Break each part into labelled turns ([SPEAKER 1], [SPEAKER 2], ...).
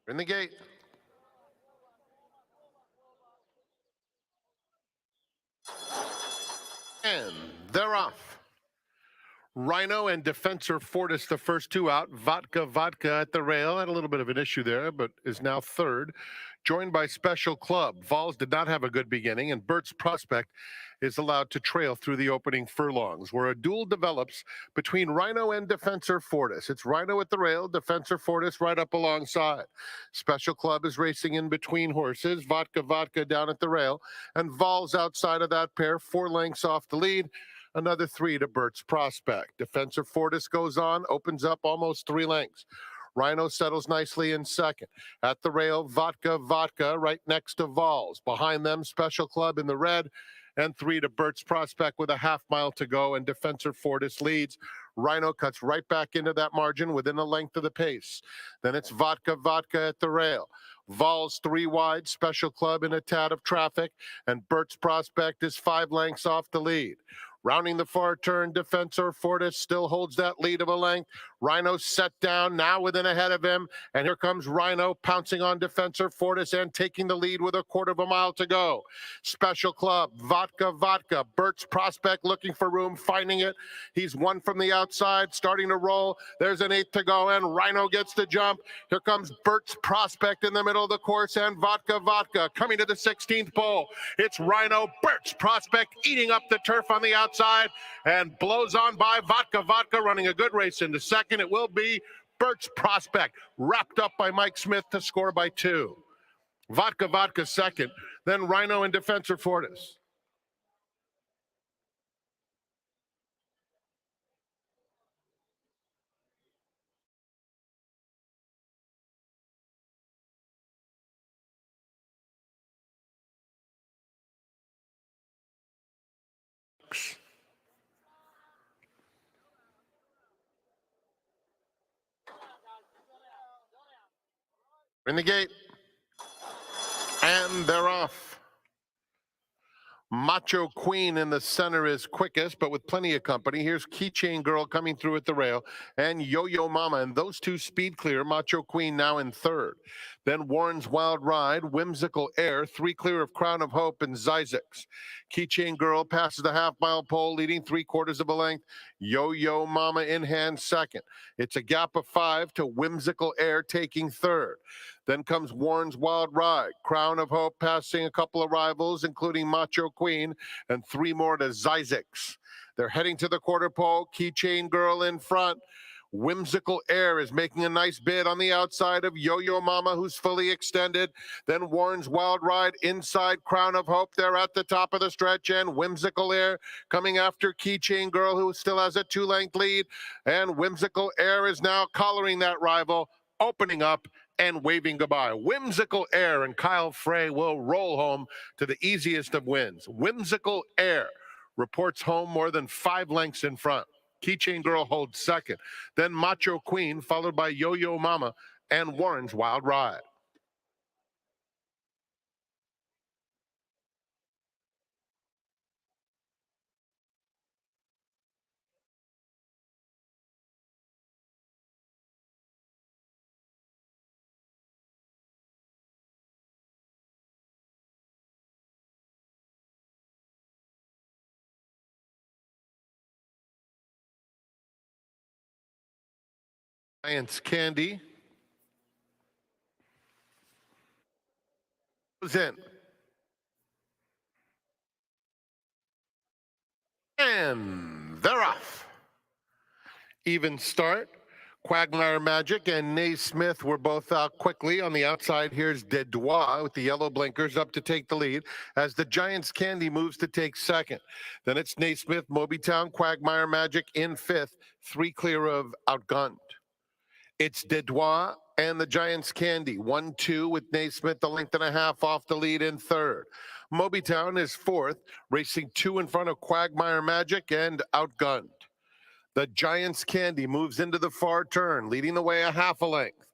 [SPEAKER 1] In the gate. And they're off. Rhino and Defensor Fortis, the first two out. Vodka at the rail. Had a little bit of an issue there, but is now third. Joined by Special Club. Vols did not have a good beginning, and Bert's Prospect is allowed to trail through the opening furlongs, where a duel develops between Rhino and Defensor Fortis. It's Rhino at the rail, Defensor Fortis right up alongside. Special Club is racing in between horses. Vodka down at the rail, and Vols outside of that pair, 4 lengths off the lead. Another 3 to Bert's Prospect. Defensor Fortis goes on, opens up almost 3 lengths. Rhino settles nicely in second. At the rail, Vodka right next to Vols. Behind them, Special Club in the red, and 3 to Bert's Prospect with a half mile to go, and Defensor Fortis leads. Rhino cuts right back into that margin within a length of the pace. Then it's Vodka at the rail. Vols 3 wide, Special Club in a tad of traffic, and Bert's Prospect is 5 lengths off the lead. Rounding the far turn, Defensor Fortis still holds that lead of a length. Rhino set down, now within ahead of him. And here comes Rhino pouncing on Defensor Fortis and taking the lead with a quarter of a mile to go. Special Club, Vodka. Bert's Prospect looking for room, finding it. He's one from the outside, starting to roll. There's an 8 to go, and Rhino gets the jump. Here comes Bert's Prospect in the middle of the course, and Vodka coming to the 16th pole. It's Rhino, Bert's Prospect eating up the turf on the outside and blows on by Vodka running a good race into second. It will be Bert's Prospect, wrapped up by Mike Smith to score by 2. Vodka second, then Rhino and Defensor Fortis. In the gate, and they're off. Macho Queen in the center is quickest, but with plenty of company. Here's Keychain Girl coming through at the rail, and Yo-Yo Mama, and those two speed clear. Macho Queen now in third. Then Warren's Wild Ride, Whimsical Air, 3 clear of Crown of Hope and Zyzix. Keychain Girl passes the half-mile pole, leading 3/4 of a length. Yo-Yo Mama in hand second. It's a gap of 5 to Whimsical Air taking third. Then comes Warren's Wild Ride, Crown of Hope passing a couple of rivals, including Macho Queen, and 3 more to Zyzix. They're heading to the quarter pole. Keychain Girl in front. Whimsical Air is making a nice bid on the outside of Yo-Yo Mama, who's fully extended. Then Warren's Wild Ride inside Crown of Hope. They're at the top of the stretch, and Whimsical Air coming after Keychain Girl, who still has a 2-length lead. And Whimsical Air is now collaring that rival, opening up and waving goodbye. Whimsical Air and Kyle Frey will roll home to the easiest of wins. Whimsical Air reports home more than 5 lengths in front. Keychain Girl holds second. Then Macho Queen, followed by Yo-Yo Mama and Warren's Wild Ride. Giants Candy goes in. And they're off. Even start. Quagmire Magic and Naismith were both out quickly. On the outside, here's Dedois with the yellow blinkers up to take the lead as the Giants Candy moves to take second. Then it's Naismith, Mobytown, Quagmire Magic in fifth, 3 clear of Outgunned. It's Dedois and the Giants Candy, 1-2 with Naismith, a length and a half off the lead in third. Mobytown is fourth, racing 2 in front of Quagmire Magic and Outgunned. The Giants Candy moves into the far turn, leading the way a half a length.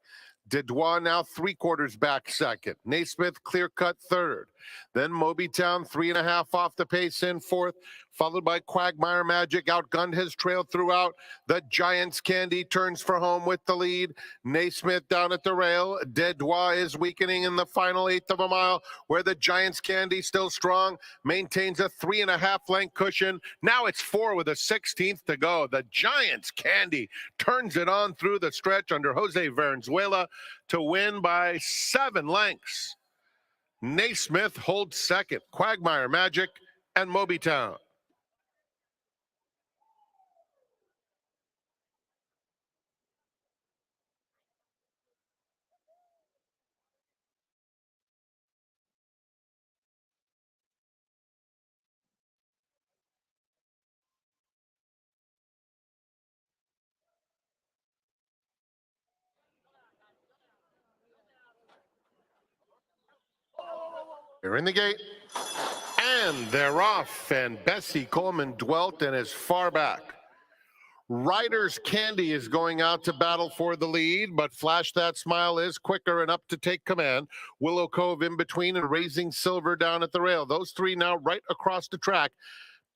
[SPEAKER 1] Dedois now 3/4 back second. Naismith clear cut third. Then Mobytown, 3.5 off the pace in fourth, followed by Quagmire Magic. Outgunned his trail throughout. The Giants Candy turns for home with the lead. Naismith down at the rail. Dedois is weakening in the final eighth of a mile, where the Giants Candy, still strong, maintains a 3.5 length cushion. Now it's 4 with a 16th to go. The Giants Candy turns it on through the stretch under Jose Valenzuela to win by 7 lengths. Naismith holds second. Quagmire Magic and Mobytown. They're in the gate, and they're off, and Bessie Coleman dwelt and is far back. Riders Candy is going out to battle for the lead, but Flash That Smile is quicker and up to take command. Willow Cove in between and Raising Silver down at the rail. Those three now right across the track,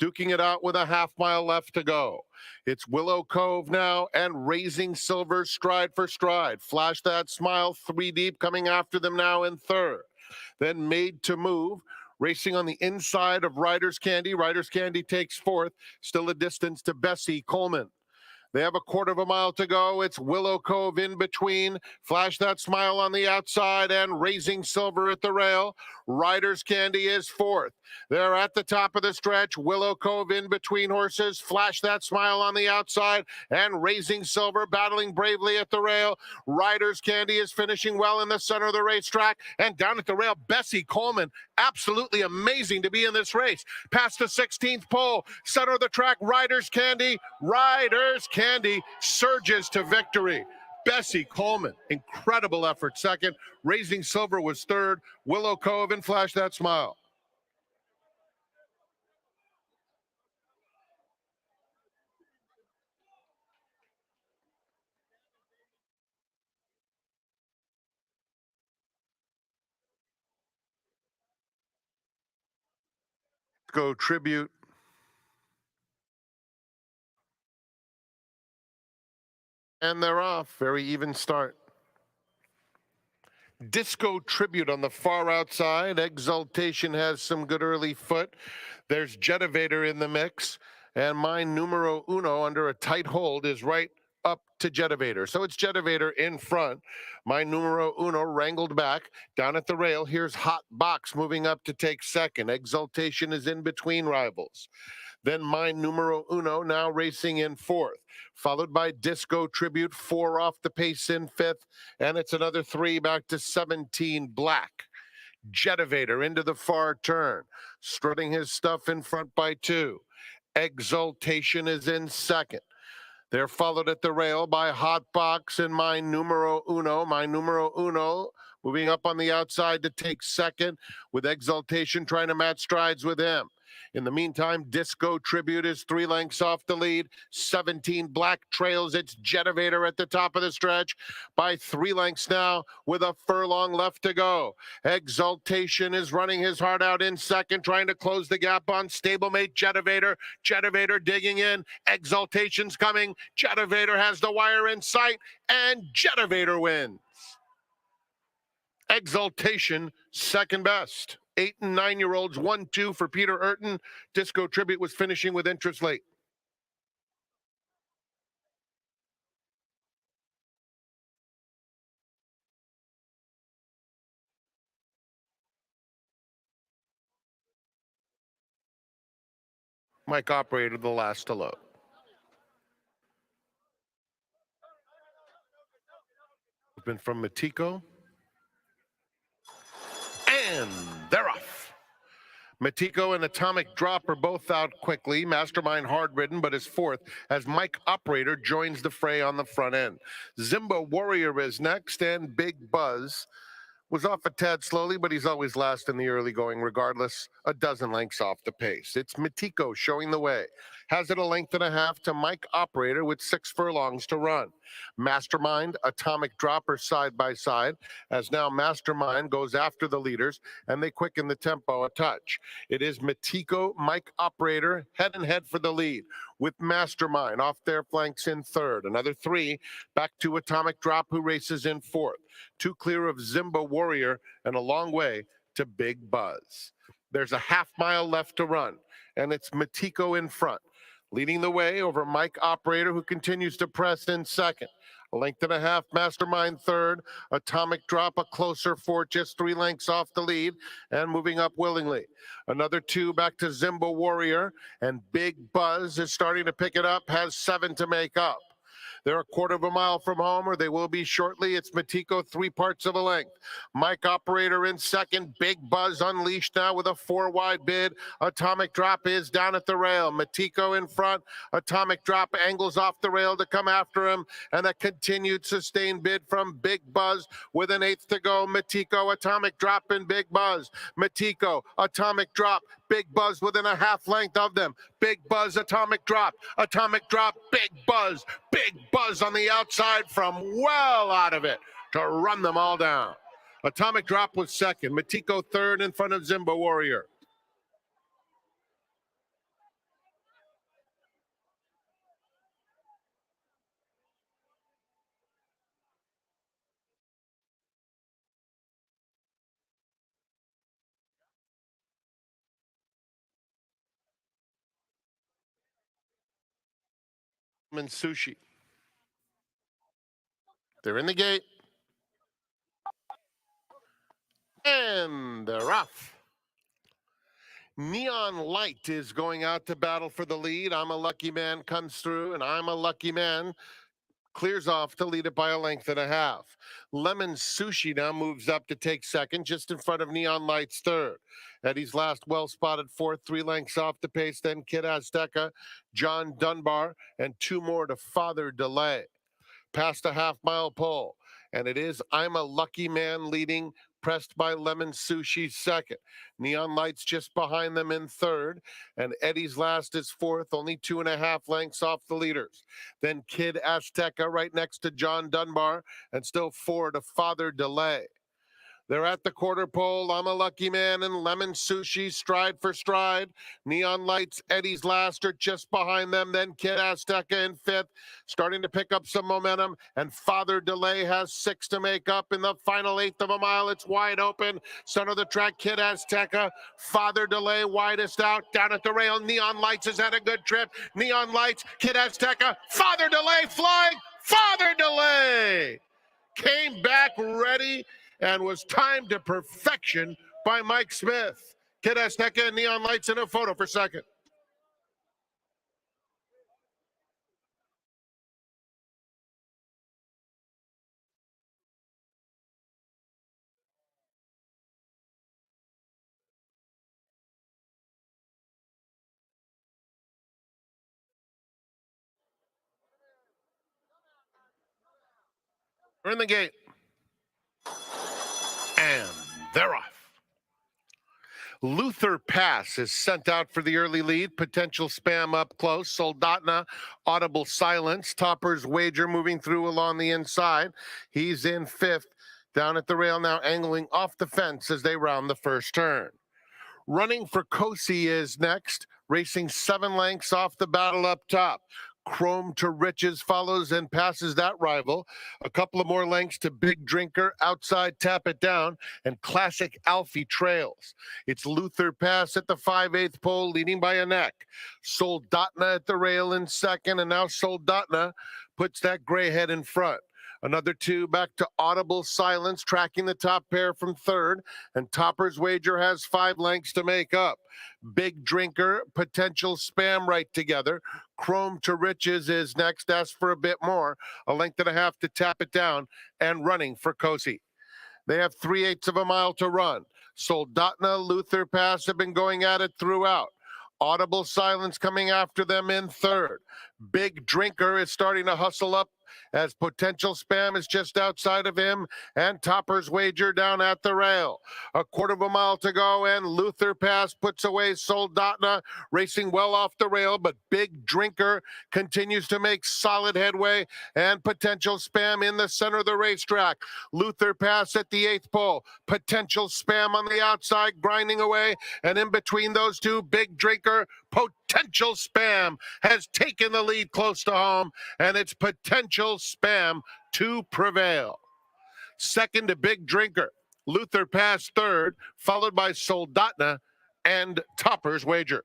[SPEAKER 1] duking it out with a half-mile left to go. It's Willow Cove now and Raising Silver stride for stride. Flash That Smile 3 deep coming after them now in third. Then Made to Move, racing on the inside of Riders Candy. Riders Candy takes fourth, still a distance to Bessie Coleman. They have a 1/4 mile to go. It's Willow Cove in between. Flash That Smile on the outside and Raising Silver at the rail. Riders Candy is fourth. They're at the top of the stretch. Willow Cove in between horses. Flash That Smile on the outside and Raising Silver battling bravely at the rail. Riders Candy is finishing well in the center of the racetrack. And down at the rail, Bessie Coleman. Absolutely amazing to be in this race. Past the 16th pole, center of the track, Riders Candy surges to victory. Bessie Coleman, incredible effort second. Raising Silver was third. Willow Cove and Flash That Smile. Go Tribute. And they're off. Very even start. Disco Tribute on the far outside. Exaltation has some good early foot. There's Jetivator in the mix. And my numero uno under a tight hold is right up to Jetivator. So it's Jetivator in front. My numero uno wrangled back. Down at the rail, here's Hot Box moving up to take second. Exaltation is in between rivals. Then my numero uno now racing in fourth, followed by Disco Tribute, 4 off the pace in fifth, and it's another 3 back to 17 Black. Jetivator into the far turn, strutting his stuff in front by 2. Exaltation is in second. They're followed at the rail by Hot Box and my numero uno. My numero uno moving up on the outside to take second, with Exaltation trying to match strides with him. In the meantime, Disco Tribute is 3 lengths off the lead. 17 Black trails its Jetivator at the top of the stretch by 3 lengths now, with a furlong left to go. Exaltation is running his heart out in second, trying to close the gap on stablemate Jetivator. Jetivator digging in. Exaltation's coming. Jetivator has the wire in sight, and Jetivator wins. Exaltation, second best. 8- and 9-year-olds, 1-2 for Peter Urton. Disco Tribute was finishing with interest late. Mike operated the last to load. Been from Matiko. And they're off. Matiko and Atomic Drop are both out quickly. Mastermind hard-ridden, but is fourth as Mike Operator joins the fray on the front end. Zimba Warrior is next, and Big Buzz was off a tad slowly, but he's always last in the early going regardless. A dozen lengths off the pace. It's Matiko showing the way. has it a length and a half to Mike Operator with 6 furlongs to run. Mastermind, Atomic Dropper side by side, as now Mastermind goes after the leaders and they quicken the tempo a touch. It is Matiko, Mike Operator, head and head for the lead, with Mastermind off their flanks in third. Another 3 back to Atomic Drop, who races in fourth. 2 clear of Zimba Warrior and a long way to Big Buzz. There's a half mile left to run, and it's Matiko in front, leading the way over Mike Operator, who continues to press in second. A length and a half, Mastermind third. Atomic Drop a closer fourth, just 3 lengths off the lead and moving up willingly. Another 2 back to Zimba Warrior, and Big Buzz is starting to pick it up, has 7 to make up. They're a quarter of a mile from home, or they will be shortly. It's Matiko, 3 parts of a length. Mike Operator in second. Big Buzz unleashed now with a 4-wide bid. Atomic Drop is down at the rail. Matiko in front. Atomic Drop angles off the rail to come after him. And a continued sustained bid from Big Buzz with an 1/8 to go. Matiko, Atomic Drop, and Big Buzz. Matiko, Atomic Drop, Big Buzz within a half length of them. Big Buzz, Atomic Drop, Big Buzz. Big Buzz on the outside from well out of it to run them all down. Atomic Drop was second. Matiko third in front of Zimba Warrior. And Sushi. They're in the gate. And they're off. Neon Light is going out to battle for the lead. I'm a Lucky Man comes through, and I'm a Lucky Man clears off to lead it by a length and a half. Lemon Sushi now moves up to take second, just in front of Neon Light's third. Eddie's last well-spotted fourth, 3 lengths off the pace, then Kid Azteca, John Dunbar, and 2 more to Father Delay. Past a half-mile pole, and it is I'm a Lucky Man leading, pressed by Lemon Sushi second. Neon Light's just behind them in third, and Eddie's last is fourth, only 2.5 lengths off the leaders. Then Kid Azteca right next to John Dunbar, and still 4 to Father Delay. They're at the quarter pole. I'm a Lucky Man and Lemon Sushi stride for stride. Neon Lights, Eddie's last are just behind them. Then Kid Azteca in fifth, starting to pick up some momentum. And Father Delay has 6 to make up in the final 1/8 of a mile. It's wide open. Center of the track, Kid Azteca. Father Delay widest out. Down at the rail, Neon Lights has had a good trip. Neon Lights, Kid Azteca. Father Delay flying. Father Delay came back ready and was timed to perfection by Mike Smith. Kid Azteca and Neon Lights in a photo for second. We're in the gate. And they're off. Luther Pass is sent out for the early lead. Potential Spam up close. Soldatna, Audible Silence. Topper's Wager moving through along the inside. He's in fifth. Down at the rail now, angling off the fence as they round the first turn. Running for Kosi is next, racing 7 lengths off the battle up top. Chrome to Riches follows and passes that rival. A couple of more lengths to Big Drinker, Outside Tap It Down, and Classic Alfie trails. It's Luther Pass at the 5/8 pole, leading by a neck. Soldatna at the rail in second, and now Soldatna puts that gray head in front. Another 2 back to Audible Silence, tracking the top pair from third, and Topper's Wager has 5 lengths to make up. Big Drinker, Potential Spam right together. Chrome to Riches is next, ask for a bit more, a length and a half to Tap It Down, and running for Kosi. They have 3/8 of a mile to run. Soldatna, Luther Pass have been going at it throughout. Audible Silence coming after them in third. Big Drinker is starting to hustle up as Potential Spam is just outside of him and Topper's Wager down at the rail. A quarter of a mile to go, and Luther Pass puts away Soldatna, racing well off the rail, but Big Drinker continues to make solid headway, and Potential Spam in the center of the racetrack. Luther Pass at the 8th pole. Potential Spam on the outside, grinding away, and in between those two, Big Drinker, Potential Spam has taken the lead close to home, and it's Potential Spam to prevail. Second to Big Drinker. Luther Pass third, followed by Soldatna and Topper's Wager.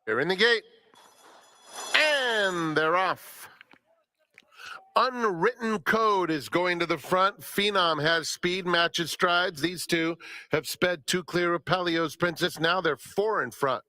[SPEAKER 1] They're in the gate, and they're off. Unwritten Code is going to the front. Phenom has speed, matches strides. These two have sped two clear of Palio's Princess. Now they're 4 in front.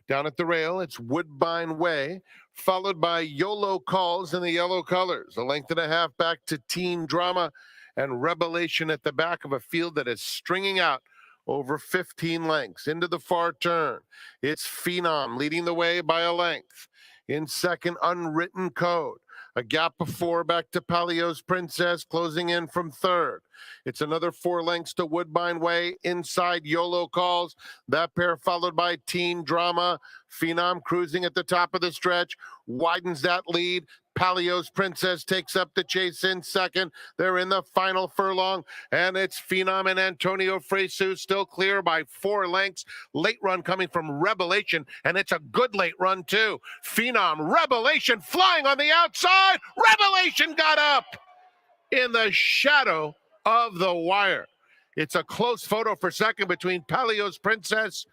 [SPEAKER 1] Down at the rail, it's Woodbine Way, followed by YOLO Calls in the yellow colors. A length and a half back to Teen Drama, and Revelation at the back of a field that is stringing out over 15 lengths. Into the far turn, it's Phenom leading the way by a length. In second, Unwritten Code. A gap of 4 back to Palio's Princess, closing in from third. It's another 4 lengths to Woodbine Way. Inside, YOLO Calls. That pair followed by Teen Drama. Phenom cruising at the top of the stretch, widens that lead. Palio's Princess takes up the chase in second. They're in the final furlong, and it's Phenom and Antonio Fresu still clear by 4 lengths. Late run coming from Revelation, and it's a good late run too. Phenom, Revelation flying on the outside. Revelation got up in the shadow of the wire. It's a close photo for second between Palio's Princess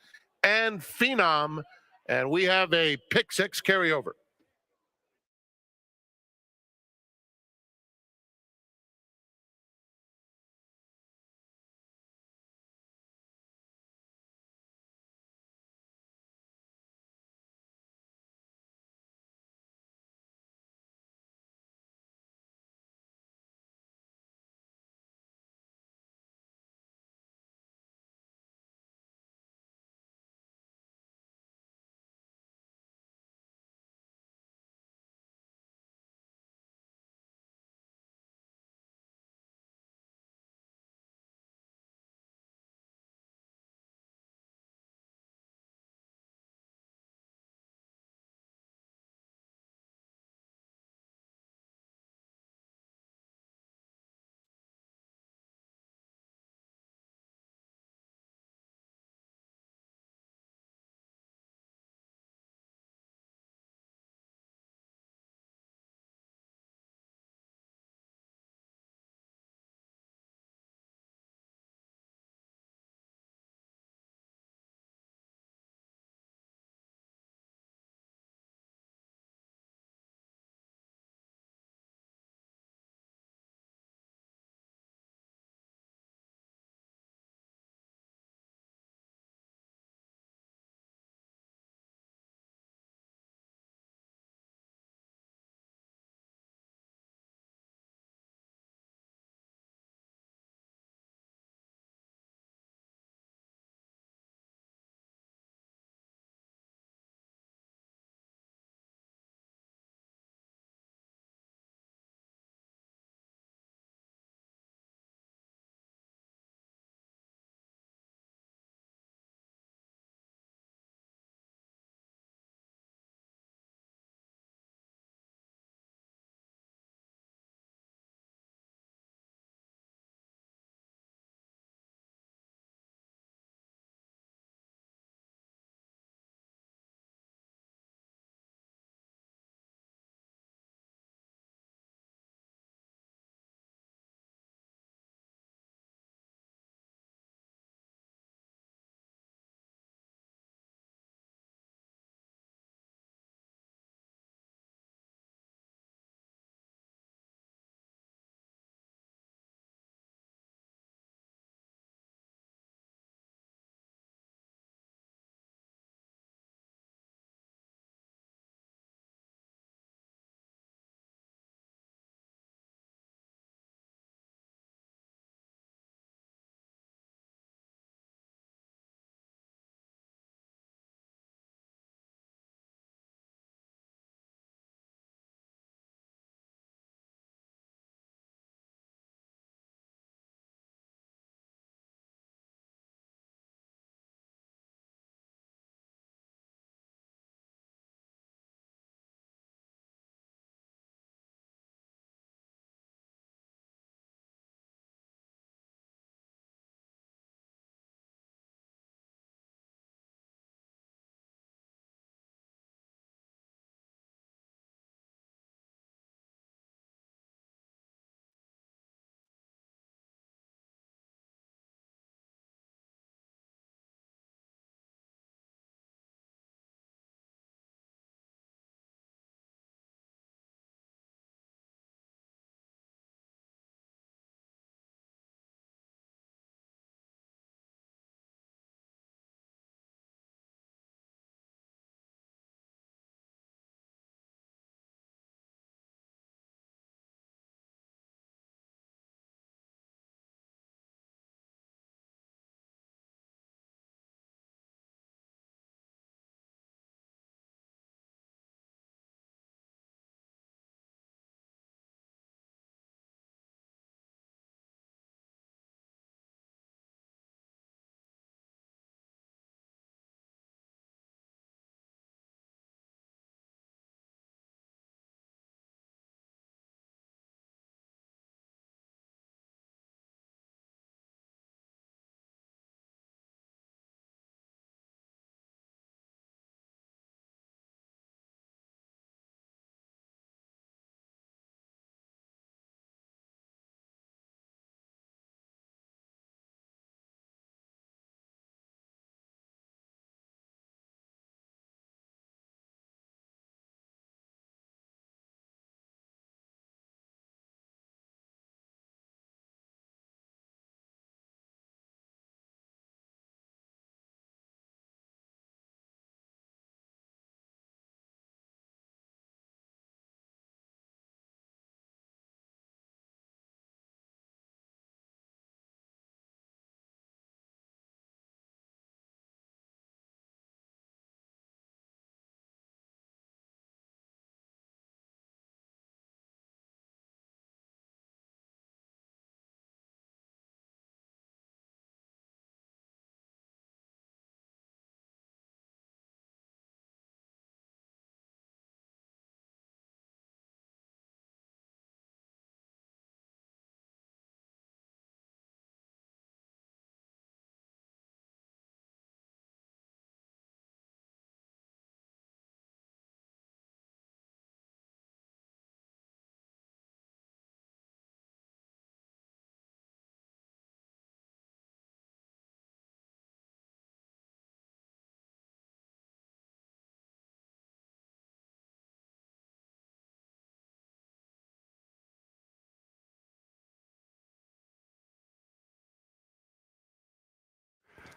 [SPEAKER 1] and Phenom, and we have a pick 6 carryover.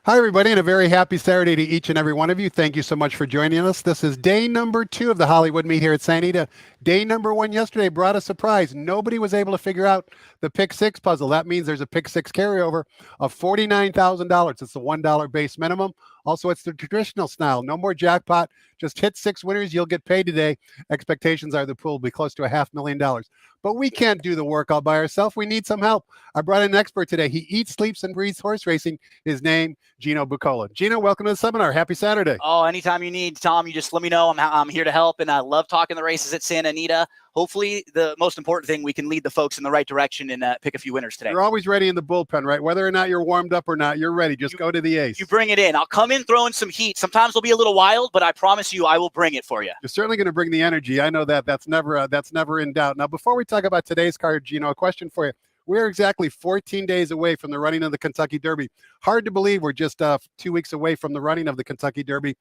[SPEAKER 2] Hi, everybody, and a very happy Saturday to each and every one of you. Thank you so much for joining us. This is day number 2 of the Hollywood Meet here at St. Anita. Day number 1 yesterday brought a surprise. Nobody was able to figure out the pick six puzzle. That means there's a pick six carryover of $49,000. It's the $1 base minimum. Also, it's the traditional style. No more jackpot. Just hit 6 winners. You'll get paid today. Expectations are the pool will be close to $500,000. But we can't do the work all by ourselves. We need some help. I brought in an expert today. He eats, sleeps, and breathes horse racing. His name, Gino Buccola. Gino, welcome to the seminar. Happy Saturday.
[SPEAKER 3] Oh, anytime you need, Tom, you just let me know. I'm here to help, and I love talking the races at Santa Anita. Hopefully, the most important thing, we can lead the folks in the right direction and pick a few winners today.
[SPEAKER 2] You're always ready in the bullpen, right? Whether or not you're warmed up or not, you're ready. Just go to the ace.
[SPEAKER 3] You bring it in. I'll come in throwing some heat. Sometimes it'll be a little wild, but I promise you I will bring it for you.
[SPEAKER 2] You're certainly going to bring the energy. I know that. That's never in doubt. Now, before we talk about today's card, Gino, a question for you. We're exactly 14 days away from the running of the Kentucky Derby. Hard to believe we're just 2 weeks away from the running of the Kentucky Derby.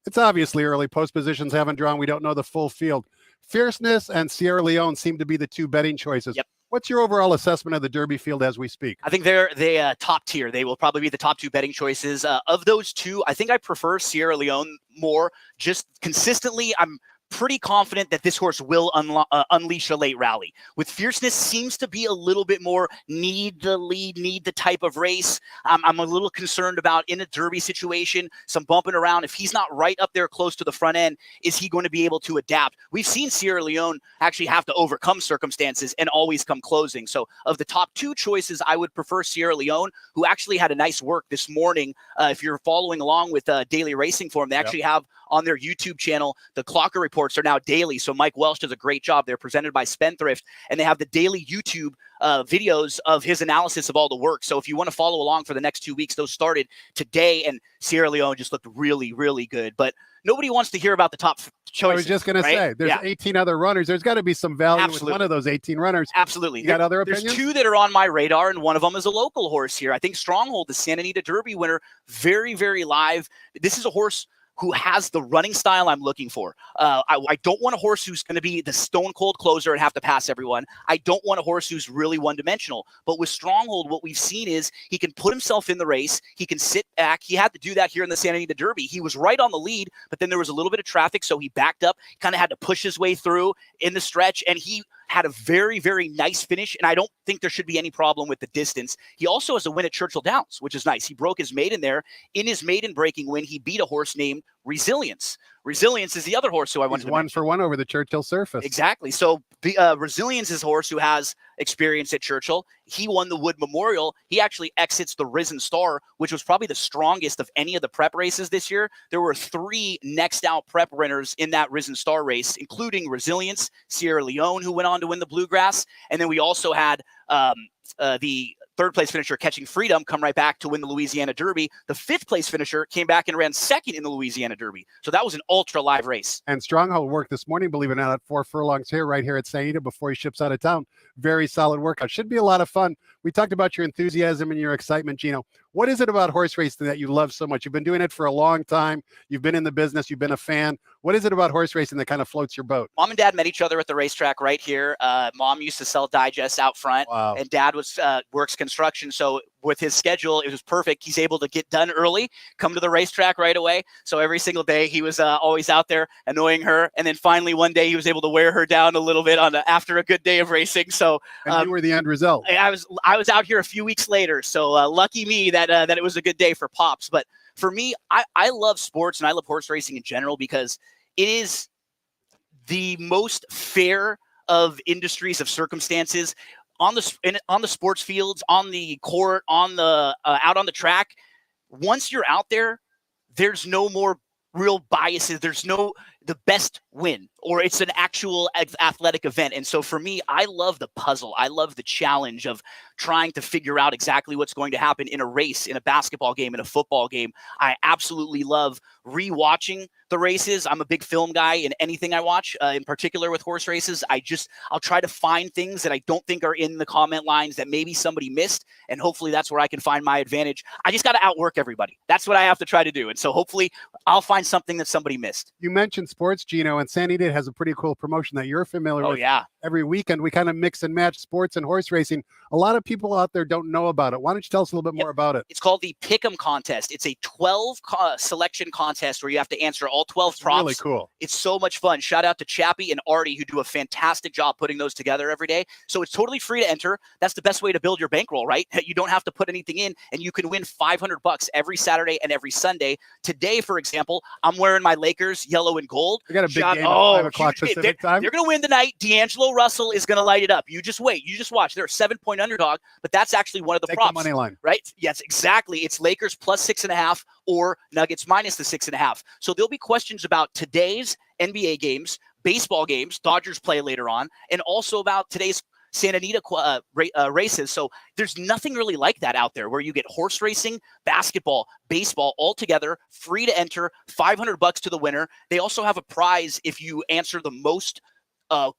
[SPEAKER 2] It's obviously early. Post positions haven't drawn. We don't know the full field. Fierceness and Sierra Leone seem to be the 2 betting choices.
[SPEAKER 3] Yep.
[SPEAKER 2] What's your overall assessment of the Derby field as we speak?
[SPEAKER 3] I think they're top tier. They will probably be the top 2 betting choices. Of those 2, I think I prefer Sierra Leone more. Just consistently, I'm pretty confident that this horse will unleash a late rally. With Fierceness, seems to be a little bit more need the lead, need the type of race. I'm a little concerned about in a Derby situation, some bumping around. If he's not right up there close to the front end, is he going to be able to adapt? We've seen Sierra Leone actually have to overcome circumstances and always come closing. So of the top 2 choices, I would prefer Sierra Leone, who actually had a nice work this morning. If you're following along with Daily Racing Form, they actually have on their YouTube channel, the Clocker reports are now daily. So Mike Welsh does a great job. They're presented by Spendthrift, and they have the daily YouTube videos of his analysis of all the work. So if you want to follow along for the next 2 weeks, those started today, and Sierra Leone just looked really, really good. But nobody wants to hear about the top choices.
[SPEAKER 2] I was just going to say, there's 18 other runners. There's got to be some value with one of those 18 runners.
[SPEAKER 3] Absolutely.
[SPEAKER 2] You got other opinions?
[SPEAKER 3] There's 2 that are on my radar, and one of them is a local horse here. I think Stronghold, the Santa Anita Derby winner, very, very live. This is a horse who has the running style I'm looking for. I don't want a horse who's going to be the stone cold closer and have to pass everyone. I don't want a horse who's really one-dimensional. But with Stronghold, what we've seen is he can put himself in the race. He can sit back. He had to do that here in the Santa Anita Derby. He was right on the lead, but then there was a little bit of traffic, so he backed up, kind of had to push his way through in the stretch, and he had a very, very nice finish, and I don't think there should be any problem with the distance. He also has a win at Churchill Downs, which is nice. He broke his maiden there. In his maiden breaking win, he beat a horse named Resilience. Resilience is the other horse who I wanted to mention.
[SPEAKER 2] 1 for 1 over the Churchill surface.
[SPEAKER 3] Exactly. So Resilience is a horse who has experience at Churchill. He won the Wood Memorial. He actually exits the Risen Star, which was probably the strongest of any of the prep races this year. There were 3 next out prep runners in that Risen Star race, including Resilience, Sierra Leone, who went on to win the Bluegrass. And then we also had the 3rd place finisher, Catching Freedom, come right back to win the Louisiana Derby. The 5th place finisher came back and ran 2nd in the Louisiana Derby. So that was an ultra live race.
[SPEAKER 2] And Stronghold worked this morning, believe it or not, at 4 furlongs here, right here at St. Anita before he ships out of town. Very solid workout. Should be a lot of fun. We talked about your enthusiasm and your excitement, Gino. What is it about horse racing that you love so much? You've been doing it for a long time. You've been in the business. You've been a fan. What is it about horse racing that kind of floats your boat?
[SPEAKER 3] Mom and Dad met each other at the racetrack right here. Mom used to sell digests out front, and Dad works construction. So with his schedule, it was perfect. He's able to get done early, come to the racetrack right away. So every single day he was always out there annoying her. And then finally one day he was able to wear her down a little bit after a good day of racing. So
[SPEAKER 2] and you were the end result.
[SPEAKER 3] I was out here a few weeks later. So lucky me that it was a good day for Pops. But for me, I love sports and I love horse racing in general because it is the most fair of industries, of circumstances. On the sports fields, on the court, on the out on the track, once you're out there, there's no more real biases. There's no the best win, or it's an actual athletic event. And so for me, I love the puzzle. I love the challenge of trying to figure out exactly what's going to happen in a race, in a basketball game, in a football game. I absolutely love rewatching the races. I'm a big film guy in anything I watch, in particular with horse races. I'll try to find things that I don't think are in the comment lines that maybe somebody missed, and hopefully that's where I can find my advantage. I just got to outwork everybody. That's what I have to try to do, and so hopefully I'll find something that somebody missed.
[SPEAKER 2] You mentioned sports, Gino, and San Diego has a pretty cool promotion that you're familiar with.
[SPEAKER 3] Oh, yeah.
[SPEAKER 2] Every weekend, we kind of mix and match sports and horse racing. A lot of people out there don't know about it. Why don't you tell us a little bit more about it?
[SPEAKER 3] It's called the Pick'em contest. It's a 12 selection contest where you have to answer all 12 props.
[SPEAKER 2] Really cool.
[SPEAKER 3] It's so much fun. Shout out to Chappie and Artie, who do a fantastic job putting those together every day. So it's totally free to enter. That's the best way to build your bankroll, right? You don't have to put anything in, and you can win $500 every Saturday and every Sunday. Today, for example, I'm wearing my Lakers yellow and gold.
[SPEAKER 2] We got a big game at 5 o'clock Pacific time.
[SPEAKER 3] They're going to win tonight. D'Angelo Russell is going to light it up. You just wait. You just watch. They're a 7-point underdog, but that's actually one of the props.
[SPEAKER 2] The money line.
[SPEAKER 3] Right? Yes, exactly. It's Lakers plus 6.5 or Nuggets minus the 6.5. So there'll be questions about today's NBA games, baseball games, Dodgers play later on, and also about today's Santa Anita races. So there's nothing really like that out there where you get horse racing, basketball, baseball all together, free to enter, $500 to the winner. They also have a prize if you answer the most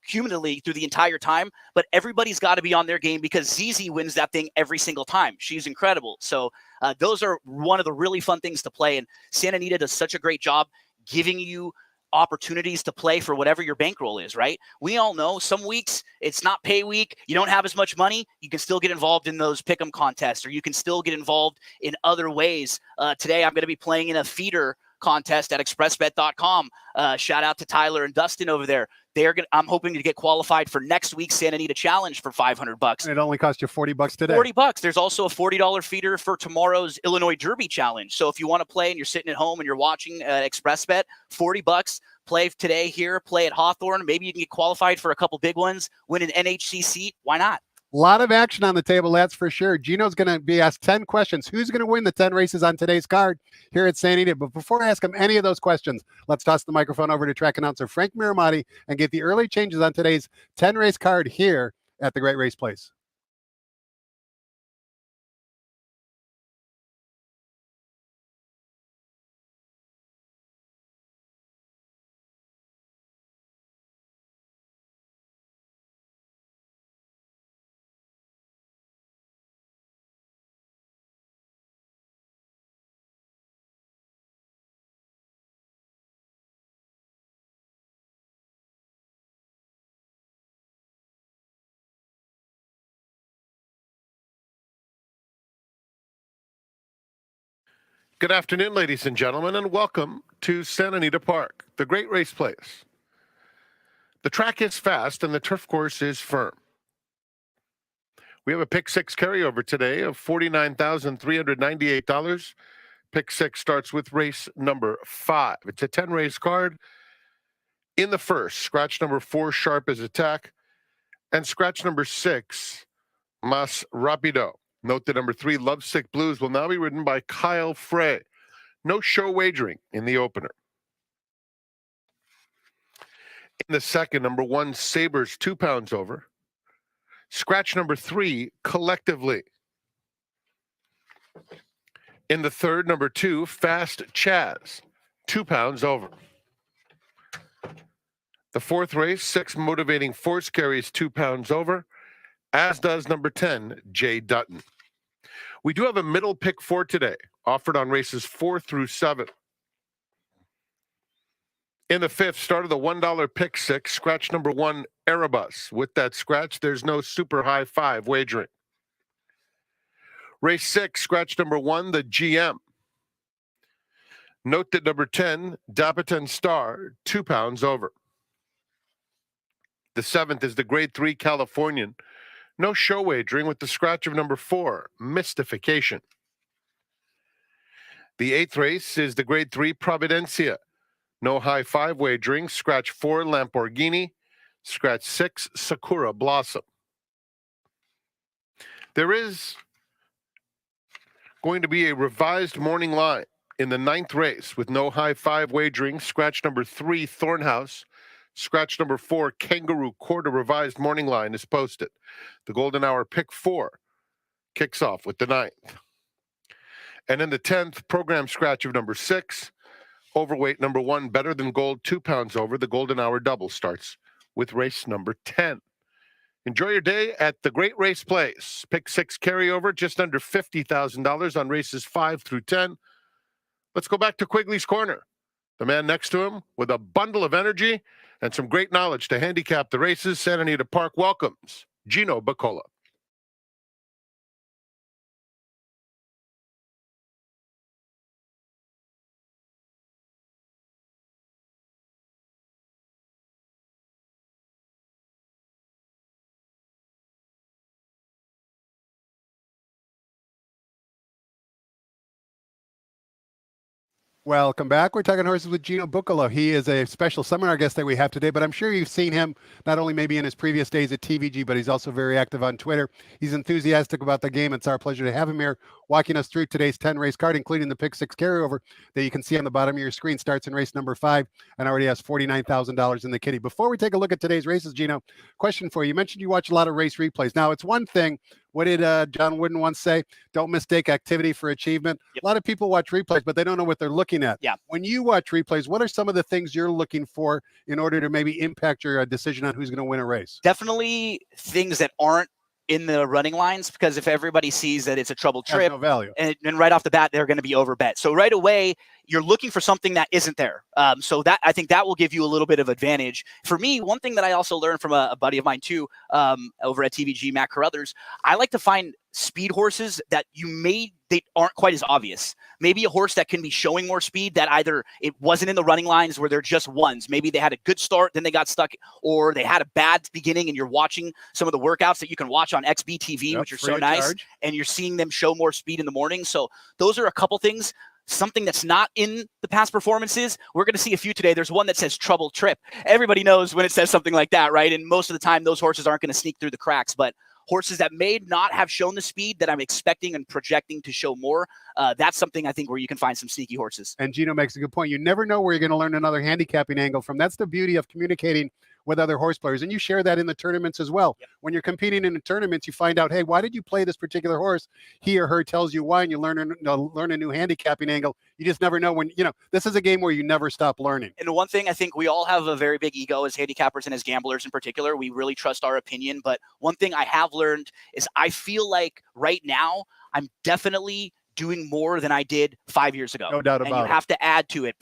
[SPEAKER 3] cumulatively through the entire time, but everybody's got to be on their game because ZZ wins that thing every single time. She's incredible. So those are one of the really fun things to play, and Santa Anita does such a great job giving you opportunities to play for whatever your bankroll is, right? We all know some weeks it's not pay week, you don't have as much money, you can still get involved in those pick'em contests, or you can still get involved in other ways. Today I'm going to be playing in a feeder contest at expressbet.com. Shout out to Tyler and Dustin over there. I'm hoping to get qualified for next week's Santa Anita Challenge for $500.
[SPEAKER 2] And it only cost you $40 today.
[SPEAKER 3] $40. There's also a $40 feeder for tomorrow's Illinois Derby Challenge. So if you want to play and you're sitting at home and you're watching ExpressBet, $40. Play today here, play at Hawthorne. Maybe you can get qualified for a couple big ones, win an NHC seat. Why not?
[SPEAKER 2] A lot of action on the table, that's for sure. Gino's going to be asked 10 questions. Who's going to win the 10 races on today's card here at Santa Anita? But before I ask him any of those questions, let's toss the microphone over to track announcer Frank Miramati and get the early changes on today's 10-race card here at the Great Race Place.
[SPEAKER 1] Good afternoon, ladies and gentlemen, and welcome to Santa Anita Park, the Great Race Place. The track is fast and the turf course is firm. We have a pick six carryover today of $49,398. Pick six starts with race number 5. It's a 10-race card. In the first, scratch number 4, Sharp as Attack, and scratch number 6, Mas Rapido. Note that number 3, Lovesick Blues, will now be ridden by Kyle Frey. No show wagering in the opener. In the second, number 1, Sabres, 2 pounds over. Scratch number 3, Collectively. In the third, number 2, Fast Chaz, 2 pounds over. The fourth race, 6 Motivating Force carries 2 pounds over, as does number 10, Jay Dutton. We do have a middle pick 4 today, offered on races 4 through 7. In the fifth, start of the $1 pick 6, scratch number 1, Erebus. With that scratch, there's no super high 5 wagering. Race 6, scratch number 1, the GM. Note that number 10, Dapitan Star, 2 pounds over. The seventh is the grade 3 Californian. No show wagering with the scratch of number 4, Mystification. The eighth race is the grade 3 Providencia. No high 5 wagering. Scratch 4, Lamborghini. Scratch 6, Sakura Blossom. There is going to be a revised morning line in the ninth race with no high 5 wagering. Scratch number 3, Thornhouse. Scratch number 4, Kangaroo Court. A revised morning line is posted. The Golden Hour pick 4 kicks off with the ninth. And in the 10th, program scratch of number 6, Overweight number 1, better than gold, 2 pounds over. The golden hour double starts with race number 10. Enjoy your day at the Great Race Place. Pick 6 carryover, just under $50,000 on races 5 through 10. Let's go back to Quigley's Corner. The man next to him with a bundle of energy and some great knowledge to handicap the races. Santa Anita Park welcomes Gino Buccola.
[SPEAKER 2] Welcome back. We're talking horses with Gino Buccola. He is a special seminar guest that we have today, but I'm sure you've seen him not only maybe in his previous days at TVG, but he's also very active on Twitter. He's enthusiastic about the game. It's our pleasure to have him here walking us through today's 10-race card, including the Pick 6 carryover that you can see on the bottom of your screen. Starts in race number 5 and already has $49,000 in the kitty. Before we take a look at today's races, Gino, question for you. You mentioned you watch a lot of race replays. Now, it's one thing. What did John Wooden once say? Don't mistake activity for achievement.
[SPEAKER 3] Yep.
[SPEAKER 2] A lot of people watch replays, but they don't know what they're looking at.
[SPEAKER 3] Yeah.
[SPEAKER 2] When you watch replays, what are some of the things you're looking for in order to maybe impact your decision on who's going to win a race?
[SPEAKER 3] Definitely things that aren't in the running lines, because if everybody sees that it's a troubled
[SPEAKER 2] Has
[SPEAKER 3] trip,
[SPEAKER 2] no value.
[SPEAKER 3] and right off the bat, they're going to be overbet. So right away, you're looking for something that isn't there. So that, I think that will give you a little bit of advantage. For me, one thing that I also learned from a buddy of mine too, over at TVG, Matt Carruthers, I like to find speed horses that they aren't quite as obvious. Maybe a horse that can be showing more speed that either it wasn't in the running lines where they're just ones. Maybe they had a good start, then they got stuck, or they had a bad beginning, and you're watching some of the workouts that you can watch on XBTV,
[SPEAKER 2] Yep,
[SPEAKER 3] which are
[SPEAKER 2] free
[SPEAKER 3] so
[SPEAKER 2] of
[SPEAKER 3] nice,
[SPEAKER 2] charge.
[SPEAKER 3] and you're seeing them show more speed in the morning. So those are a couple things. Something that's not in the past performances. We're going to see a few today. There's one that says trouble trip. Everybody knows when it says something like that, right? And most of the time, those horses aren't going to sneak through the cracks. But horses that may not have shown the speed that I'm expecting and projecting to show more, that's something I think where you can find some sneaky horses.
[SPEAKER 2] And Gino makes a good point. You never know where you're going to learn another handicapping angle from. That's the beauty of communicating with other horse players. And you share that in the tournaments as well.
[SPEAKER 3] Yep.
[SPEAKER 2] When you're competing in the tournaments, you find out, hey, why did you play this particular horse? He or her tells you why, and you learn a new handicapping angle. You just never know when, this is a game where you never stop learning.
[SPEAKER 3] And one thing, I think we all have a very big ego as handicappers and as gamblers in particular. We really trust our opinion. But one thing I have learned is I feel like right now I'm definitely doing more than I did 5 years ago.
[SPEAKER 2] No doubt about it.
[SPEAKER 3] And you have to add to it.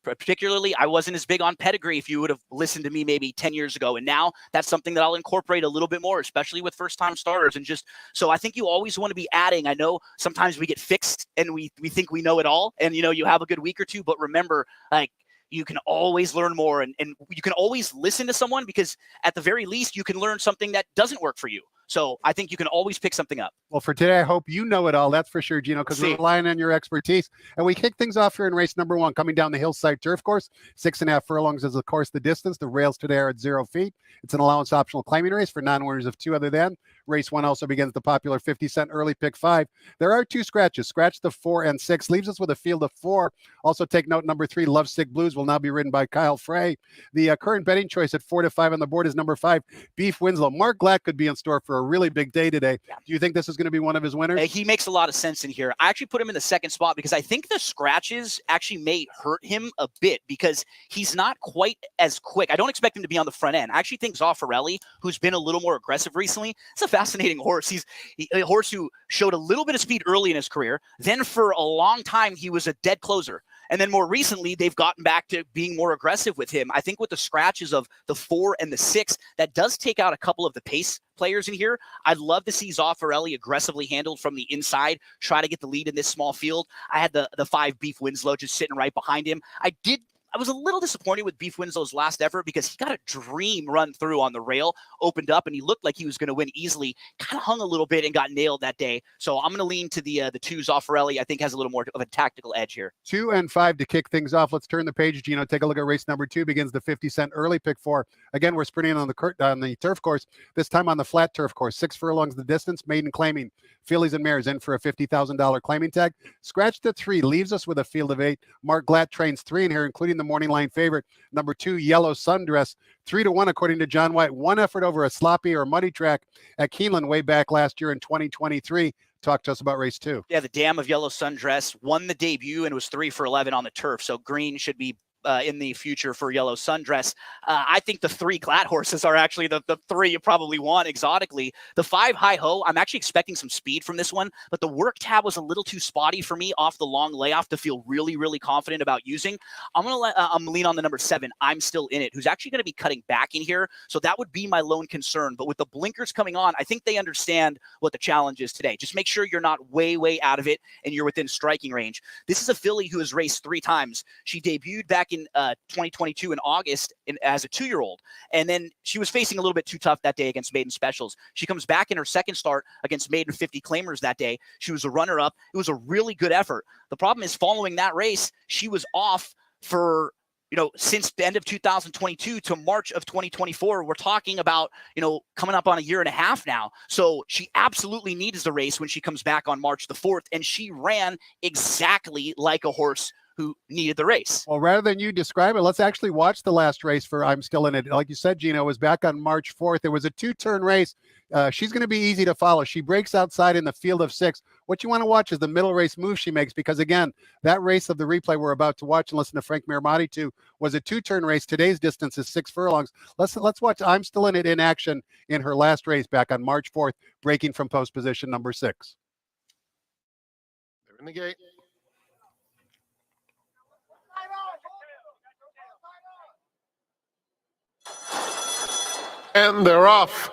[SPEAKER 3] Particularly, I wasn't as big on pedigree if you would have listened to me maybe 10 years ago. And now that's something that I'll incorporate a little bit more, especially with first-time starters. And just so I think you always want to be adding. I know sometimes we get fixed and we think we know it all. And, you have a good week or two. But remember, you can always learn more, and you can always listen to someone, because at the very least, you can learn something that doesn't work for you. So I think you can always pick something up.
[SPEAKER 2] Well, for today, I hope you know it all. That's for sure, Gino, because we're relying on your expertise. And we kick things off here in race number 1, coming down the hillside turf course. 6.5 furlongs is, of course, the distance. The rails today are at 0 feet. It's an allowance optional claiming race for non-winners of 2 other than. Race 1 also begins the popular 50-cent early pick 5. There are 2 scratches. Scratch the 4 and 6. Leaves us with a field of 4. Also take note, number 3, Love Sick Blues, will now be ridden by Kyle Frey. The current betting choice at 4 to 5 on the board is number 5, Beef Winslow. Mark Glatt could be in store for a really big day today. Yeah. Do you think this is going to be one of his winners?
[SPEAKER 3] He makes a lot of sense in here. I actually put him in the second spot because I think the scratches actually may hurt him a bit, because he's not quite as quick. I don't expect him to be on the front end. I actually think Zaffarelli, who's been a little more aggressive recently, is a fascinating horse. He's a horse who showed a little bit of speed early in his career. Then for a long time, he was a dead closer. And then more recently, they've gotten back to being more aggressive with him. I think with the scratches of the 4 and the 6, that does take out a couple of the pace players in here. I'd love to see Zaffarelli aggressively handled from the inside, try to get the lead in this small field. I had the 5 Beef Winslow just sitting right behind him. I was a little disappointed with Beef Winslow's last effort, because he got a dream run through on the rail, opened up, and he looked like he was going to win easily. Kind of hung a little bit and got nailed that day. So I'm going to lean to the 2 Zaffarelli. I think has a little more of a tactical edge here.
[SPEAKER 2] 2 and 5 to kick things off. Let's turn the page, Gino. Take a look at race number 2. Begins the 50-cent early pick 4. Again, we're sprinting on the turf course. This time on the flat turf course. 6 furlongs the distance. Maiden claiming. Fillies and mares in for a $50,000 claiming tag. Scratch the 3 leaves us with a field of 8. Mark Glatt trains 3 in here, including the morning line favorite, number 2, Yellow Sundress, 3 to 1 according to John White. 1 effort over a sloppy or muddy track at Keeneland way back last year in 2023. talk to us about race 2.
[SPEAKER 3] Yeah, the Dam of Yellow Sundress won the debut and was 3 for 11 on the turf. So green should be in the future for Yellow Sundress. I think the 3 Glad horses are actually the 3 you probably want exotically. The 5 Hi Ho, I'm actually expecting some speed from this one, but the work tab was a little too spotty for me off the long layoff to feel really, really confident about using. I'm going to lean on the number 7, I'm Still In It, who's actually going to be cutting back in here. So that would be my lone concern. But with the blinkers coming on, I think they understand what the challenge is today. Just make sure you're not way, way out of it and you're within striking range. This is a filly who has raced 3 times. She debuted back in 2022 in August as a 2-year-old. And then she was facing a little bit too tough that day against Maiden Specials. She comes back in her second start against Maiden 50 Claimers that day. She was a runner-up. It was a really good effort. The problem is following that race, she was off for, since the end of 2022 to March of 2024. We're talking about, coming up on a year and a half now. So she absolutely needs the race when she comes back on March the 4th. And she ran exactly like a horse who needed the race.
[SPEAKER 2] Well, rather than you describe it, let's actually watch the last race for I'm Still In It. Like you said, Gino, it was back on March 4th. It was a 2-turn race. She's going to be easy to follow. She breaks outside in the field of 6. What you want to watch is the middle race move she makes, because again, that race of the replay we're about to watch and listen to Frank Miramati to was a 2-turn race. Today's distance is 6 furlongs. Let's watch I'm Still In It in action in her last race back on March 4th, breaking from post position number 6.
[SPEAKER 1] They're in the gate. And they're off.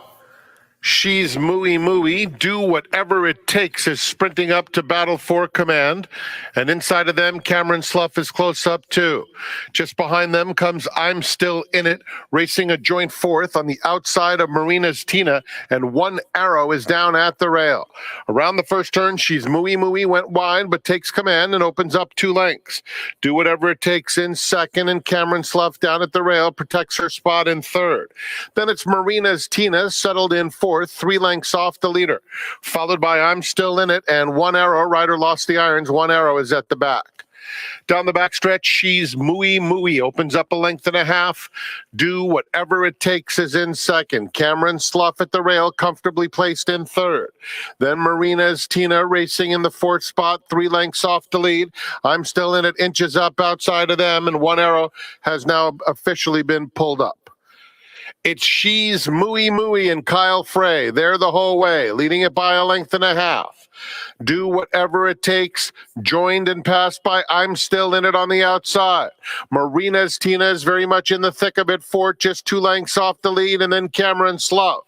[SPEAKER 1] She's Mooey Mooey. Do Whatever It Takes is sprinting up to battle for command. And inside of them, Cameron Slough is close up too. Just behind them comes I'm Still In It, racing a joint 4th on the outside of Marina's Tina, and One Arrow is down at the rail. Around the first turn, She's Mooey Mooey went wide, but takes command and opens up 2 lengths. Do Whatever It Takes in second, and Cameron Slough down at the rail protects her spot in third. Then it's Marina's Tina settled in 4th, 3 lengths off the leader, followed by I'm Still In It and One Arrow. Rider lost the irons. One Arrow is at the back. Down the backstretch, She's Mooey Mooey opens up a length and a half. Do Whatever It Takes is in second. Cameron Slough at the rail, comfortably placed in third. Then Marina's Tina racing in the 4th spot, 3 lengths off the lead. I'm Still In It inches up outside of them, and One Arrow has now officially been pulled up. It's She's Mooey Mooey and Kyle Frey. They're the whole way, leading it by a length and a half. Do Whatever It Takes, joined and passed by I'm Still In It on the outside. Marina's Tina is very much in the thick of it, 4th, just 2 lengths off the lead, and then Cameron Slough.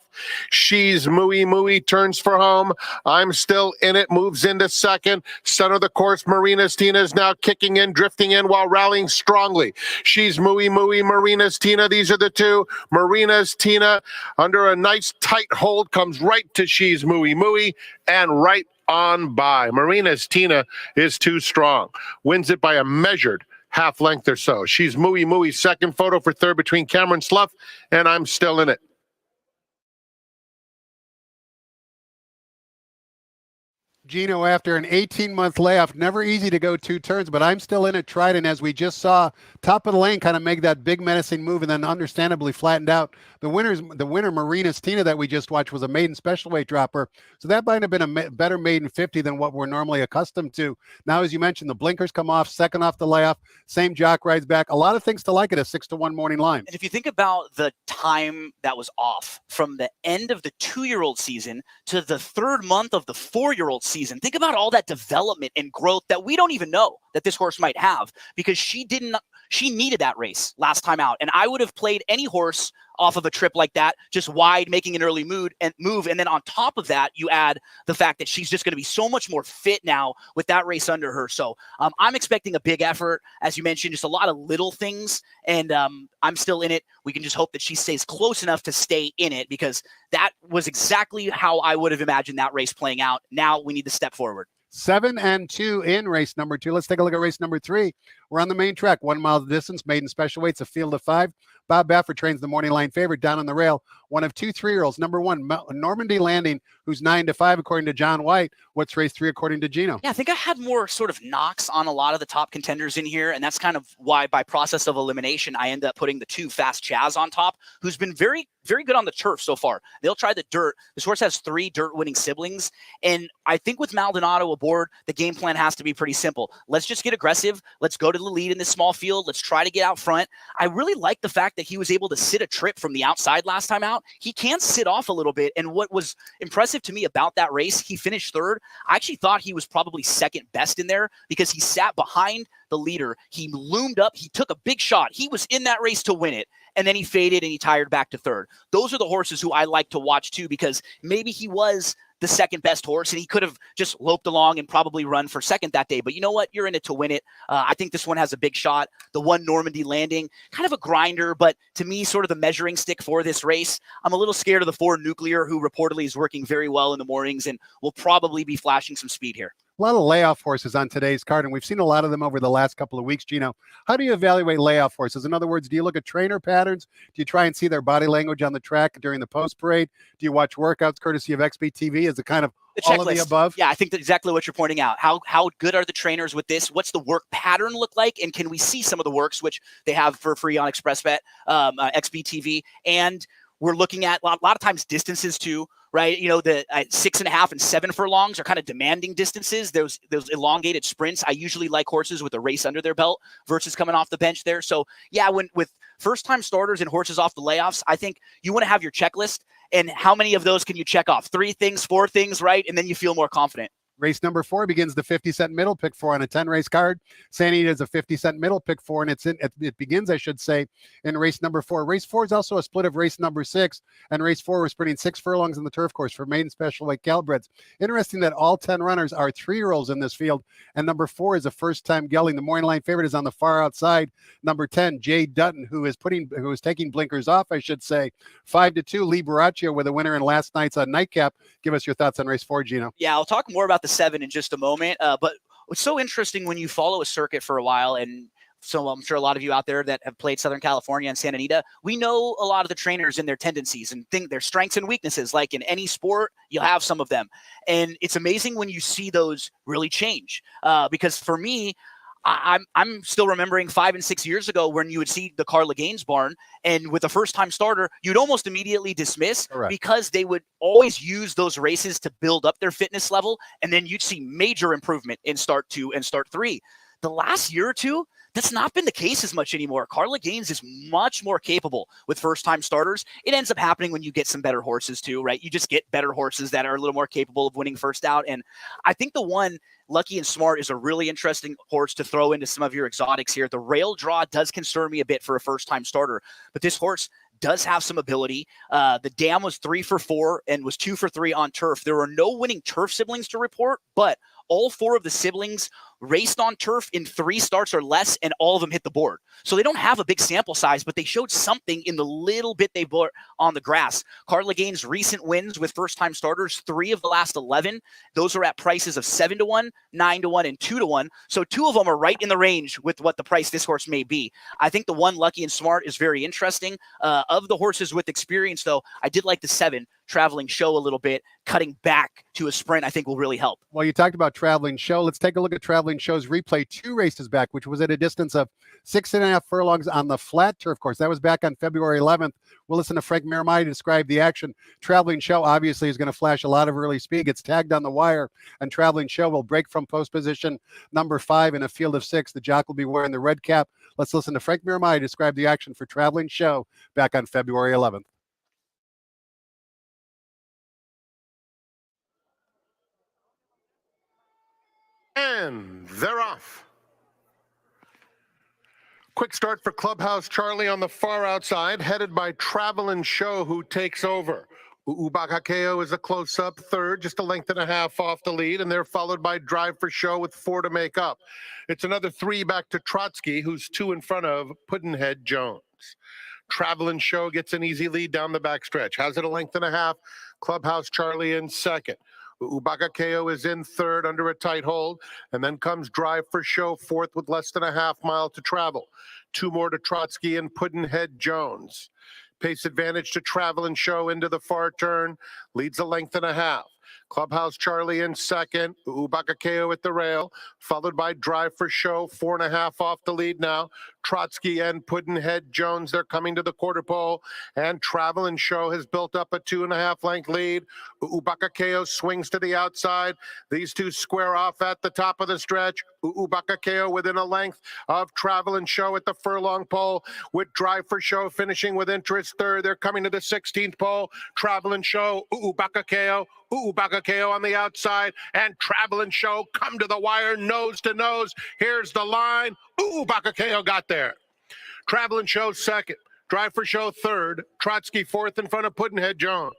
[SPEAKER 1] She's Mooey Mooey turns for home. I'm Still In It moves into second. Center of the course, Marina's Tina is now kicking in, drifting in while rallying strongly. She's Mooey Mooey, Marina's Tina. These are the 2. Marina's Tina, under a nice tight hold, comes right to She's Mooey Mooey and right on by. Marina's Tina is too strong. Wins it by a measured half length or so. She's Mooey Mooey, second photo for third between Cameron Slough and I'm Still In It.
[SPEAKER 2] Gino, after an 18-month layoff, never easy to go 2 turns, but I'm Still In It tried, and as we just saw, top of the lane kind of make that big menacing move and then understandably flattened out. The winner, Marina's Tina, that we just watched was a maiden special weight dropper, so that might have been a better maiden 50 than what we're normally accustomed to. Now, as you mentioned, the blinkers come off, second off the layoff, same jock rides back. A lot of things to like at a 6-1 morning line.
[SPEAKER 3] And if you think about the time that was off from the end of the 2-year-old season to the 3rd month of the 4-year-old season, think about all that development and growth that we don't even know that this horse might have, because she needed that race last time out. And I would have played any horse off of a trip like that, just wide, making an early move. And then on top of that, you add the fact that she's just going to be so much more fit now with that race under her. So I'm expecting a big effort, as you mentioned, just a lot of little things. And I'm Still In It. We can just hope that she stays close enough to stay in it, because that was exactly how I would have imagined that race playing out. Now we need to step forward.
[SPEAKER 2] 7-2 in race number 2. Let's take a look at race number 3. We're on the main track, 1 mile distance, maiden special weights, a field of 5. Bob Baffert trains the morning line favorite down on the rail, one of 2 3-year-olds. Number 1, Normandy Landing, who's 9-5 according to John White. What's race 3 according to Gino?
[SPEAKER 3] Yeah, I think I had more sort of knocks on a lot of the top contenders in here, and that's kind of why, by process of elimination, I end up putting the 2 Fast Chaz on top, who's been very, very good on the turf so far. They'll try the dirt. This horse has 3 dirt-winning siblings, and I think with Maldonado aboard, the game plan has to be pretty simple. Let's just get aggressive. Let's go to the lead in this small field. Let's try to get out front. I really like the fact that he was able to sit a trip from the outside last time out. He can sit off a little bit, and what was impressive to me about that race, he finished 3rd. I actually thought he was probably 2nd best in there because he sat behind the leader. He loomed up. He took a big shot. He was in that race to win it. And then he faded and he tired back to 3rd. Those are the horses who I like to watch too, because maybe he was the 2nd best horse and he could have just loped along and probably run for 2nd that day. But you know what? You're in it to win it. I think this one has a big shot. The 1 Normandy Landing, kind of a grinder, but to me, sort of the measuring stick for this race. I'm a little scared of the 4 Nuclear, who reportedly is working very well in the mornings and will probably be flashing some speed here.
[SPEAKER 2] A lot of layoff horses on today's card, and we've seen a lot of them over the last couple of weeks. Gino, how do you evaluate layoff horses? In other words, do you look at trainer patterns? Do you try and see their body language on the track during the post parade? Do you watch workouts courtesy of XBTV? Is it kind of all of the above?
[SPEAKER 3] Yeah, I think that's exactly what you're pointing out. How good are the trainers with this? What's the work pattern look like? And can we see some of the works, which they have for free on ExpressBet, XBTV? And we're looking at a lot of times distances too, right? You know, the 6.5 and 7 furlongs are kind of demanding distances. Those elongated sprints. I usually like horses with a race under their belt versus coming off the bench there. So yeah, with first time starters and horses off the layoffs, I think you want to have your checklist, and how many of those can you check off? 3 things, 4 things, right? And then you feel more confident.
[SPEAKER 2] Race number 4 begins the 50-cent middle, pick 4 on a 10-race card. Santa Anita is a 50-cent middle, pick 4, and it begins, I should say, in race number 4. Race 4 is also a split of race number 6, and race 4 we're sprinting 6 furlongs in the turf course for maiden special weight calibreds. Interesting that all 10 runners are 3-year-olds in this field, and number 4 is a first-time gelding. The morning line favorite is on the far outside. Number 10, Jay Dutton, who is taking blinkers off, I should say. 5-2, Lee Baraccio with a winner in last night's nightcap. Give us your thoughts on race 4, Gino.
[SPEAKER 3] Yeah, I'll talk more about the 7 in just a moment. But what's so interesting when you follow a circuit for a while, and so I'm sure a lot of you out there that have played Southern California and Santa Anita, we know a lot of the trainers and their tendencies and think their strengths and weaknesses. Like in any sport, you'll have some of them. And it's amazing when you see those really change. Because for me, I'm still remembering 5 and 6 years ago when you would see the Carla Gaines barn, and with a first-time starter, you'd almost immediately dismiss. Correct. Because they would always use those races to build up their fitness level, and then you'd see major improvement in start 2 and start 3. The last year or two, that's not been the case as much anymore. Carla Gaines is much more capable with first-time starters. It ends up happening when you get some better horses too, right? You just get better horses that are a little more capable of winning first out. And I think the one, Lucky and Smart, is a really interesting horse to throw into some of your exotics here. The rail draw does concern me a bit for a first-time starter, but this horse does have some ability. The dam was 3 for 4 and was 2 for 3 on turf. There were no winning turf siblings to report, but all 4 of the siblings raced on turf in 3 starts or less, and all of them hit the board. So they don't have a big sample size, but they showed something in the little bit they bought on the grass. Carla Gaines' recent wins with first-time starters, 3 of the last 11, those are at prices of 7-1, 9-1, and 2-1. So 2 of them are right in the range with what the price this horse may be. I think the one, Lucky and Smart, is very interesting. Of the horses with experience, though, I did like the 7, Traveling Show, a little bit. Cutting back to a sprint, I think, will really help.
[SPEAKER 2] Well, you talked about Traveling Show. Let's take a look at Traveling Show's replay 2 races back, which was at a distance of 6.5 furlongs on the flat turf course. That was back on February 11th. We'll listen to Frank Miramati describe the action. Traveling Show obviously is going to flash a lot of early speed. Gets tagged on the wire, and Traveling Show will break from post position number 5 in a field of 6. The jock will be wearing the red cap. Let's listen to Frank Miramati describe the action for Traveling Show back on February 11th.
[SPEAKER 1] And they're off. Quick start for Clubhouse Charlie on the far outside, headed by Travelin' Show, who takes over. Ubakakeo is a close-up third, just a length and a half off the lead, and they're followed by Drive for Show with 4 to make up. It's another 3 back to Trotsky, who's 2 in front of Puddinhead Jones. Travelin' Show gets an easy lead down the backstretch. Has it a length and a half. Clubhouse Charlie in second. Ubakakeo is in third under a tight hold, and then comes Drive for Show fourth with less than a half mile to travel. 2 more to Trotsky and Puddinhead Jones. Pace advantage to Travelin' Show into the far turn, leads a length and a half. Clubhouse Charlie in second. Ubakakeo at the rail, followed by Drive for Show, 4.5 off the lead now. Trotsky and Puddinhead Jones, they're coming to the quarter pole. And Travel and Show has built up a 2.5 length lead. Ubakakeo swings to the outside. These two square off at the top of the stretch. Ubakakeo within a length of Travel and Show at the furlong pole, with Drive for Show finishing with interest third. They're coming to the 16th pole. Travel and Show, Ubakakeo on the outside, and Travel and Show come to the wire nose to nose. Here's the line. Ubakakeo got there. Travel and Show second. Drive for Show third. Trotsky fourth in front of Puddinhead Jones.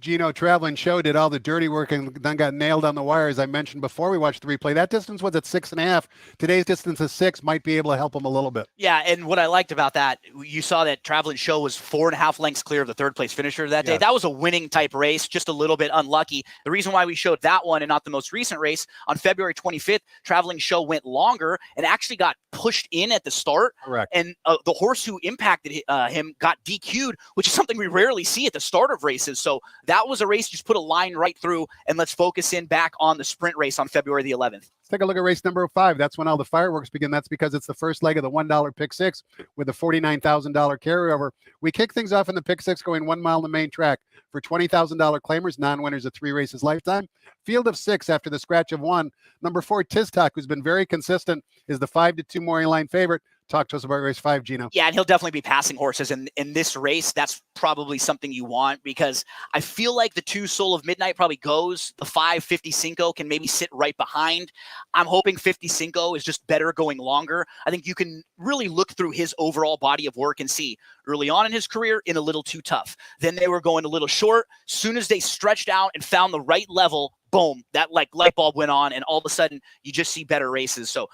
[SPEAKER 2] Gino, Travel and Show did all the dirty work and then got nailed on the wire, as I mentioned before we watched the replay. That distance was at 6.5. Today's distance is 6, might be able to help him a little bit.
[SPEAKER 3] Yeah, and what I liked about that, you saw that Travel and Show was 4.5 lengths clear of the third place finisher that day.
[SPEAKER 2] Yes.
[SPEAKER 3] That was a winning type race, just a little bit unlucky. The reason why we showed that one and not the most recent race, on February 25th, Traveling Show went longer and actually got pushed in at the start.
[SPEAKER 2] Correct.
[SPEAKER 3] And the horse who impacted him got DQ'd, which is something we rarely see at the start of races. So that was a race, just put a line right through, and let's focus in back on the sprint race on February the 11th.
[SPEAKER 2] Let's take a look at race number 5. That's when all the fireworks begin. That's because it's the first leg of the $1 pick 6 with a $49,000 carryover. We kick things off in the pick 6 going 1 mile on the main track for $20,000 claimers, non-winners of 3 races lifetime. Field of 6 after the scratch of 1. Number 4, Tiztok, who's been very consistent, is the 5-2 morning line favorite. Talk to us about race 5, Gino.
[SPEAKER 3] Yeah, and he'll definitely be passing horses in this race. That's probably something you want, because I feel like the 2 Soul of Midnight probably goes. The 5 50 Cinco can maybe sit right behind. I'm hoping 50 Cinco is just better going longer. I think you can really look through his overall body of work and see early on in his career in a little too tough. Then they were going a little short. Soon as they stretched out and found the right level, boom, that like light bulb went on, and all of a sudden you just see better races. So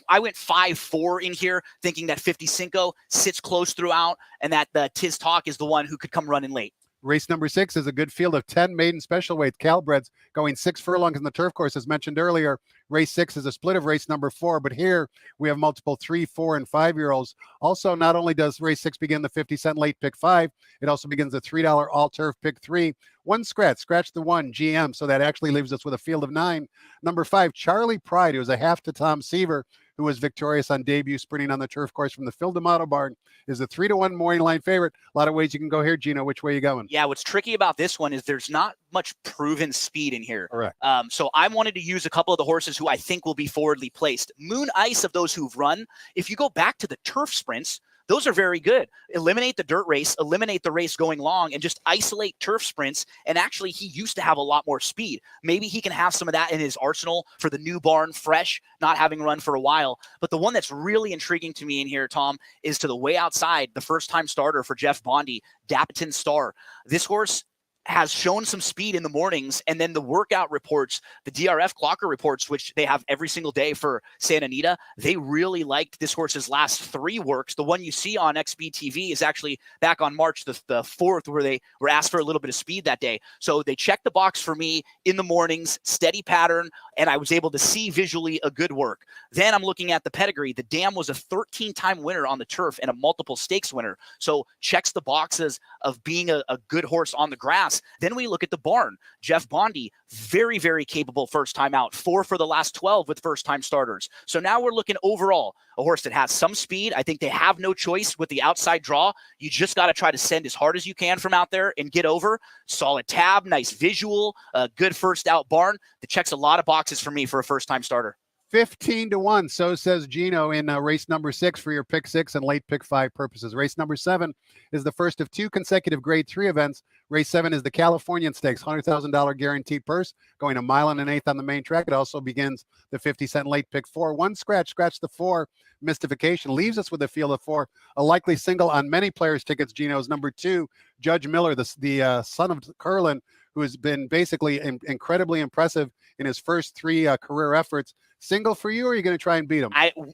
[SPEAKER 3] I went 5-4 in here, thinking that 50 Cinco sits close throughout, and that the Tiz Talk is the one who could come running late.
[SPEAKER 2] Race number 6 is a good field of 10 maiden special weight Calbreds going 6 furlongs in the turf course, as mentioned earlier. Race 6 is a split of race number 4, but here we have multiple 3, 4, and 5-year-olds. Also, not only does race 6 begin the 50-cent late pick 5, it also begins the $3 all-turf pick 3. 1 scratch the 1, GM, so that actually leaves us with a field of 9. Number 5, Charlie Pride, who is a half to Tom Seaver, who was victorious on debut sprinting on the turf course from the Fieldham Auto Barn, is a 3-1 morning line favorite. A lot of ways you can go here, Gino. Which way are you going?
[SPEAKER 3] Yeah, what's tricky about this one is there's not much proven speed in here.
[SPEAKER 2] Correct.
[SPEAKER 3] So I wanted to use a couple of the horses who I think will be forwardly placed. Moon Ice, of those who've run, if you go back to the turf sprints, those are very good. Eliminate the dirt race, eliminate the race going long, and just isolate turf sprints. And actually, he used to have a lot more speed. Maybe he can have some of that in his arsenal for the new barn, fresh, not having run for a while. But the one that's really intriguing to me in here, Tom, is to the way outside, the first-time starter for Jeff Bondi, Dapitan Star. This horse has shown some speed in the mornings, and then the workout reports, the DRF Clocker reports, which they have every single day for Santa Anita, they really liked this horse's last 3 works. The one you see on XBTV is actually back on March the 4th, where they were asked for a little bit of speed that day. So they checked the box for me in the mornings, steady pattern, and I was able to see visually a good work. Then I'm looking at the pedigree. The Dam was a 13-time winner on the turf and a multiple stakes winner. So checks the boxes of being a good horse on the grass. Then we look at the barn. Jeff Bondi, very, very capable first time out. 4 for the last 12 with first-time starters. So now we're looking overall, a horse that has some speed. I think they have no choice with the outside draw. You just got to try to send as hard as you can from out there and get over. Solid tab, nice visual, good first out barn. That checks a lot of boxes for me for a first-time starter.
[SPEAKER 2] 15-1, so says Gino in race number 6 for your pick 6 and late pick 5 purposes. Race number 7 is the first of 2 consecutive grade 3 events. Race 7 is the Californian Stakes, $100,000 guaranteed purse, going a mile and an eighth on the main track. It also begins the 50-cent late pick 4. 1 scratch the 4. Mystification leaves us with a field of 4. A likely single on many players' tickets, Gino's number 2, Judge Miller, the son of Curlin, who has been basically incredibly impressive in his first 3 career efforts. Single for you, or are you going to try and beat him?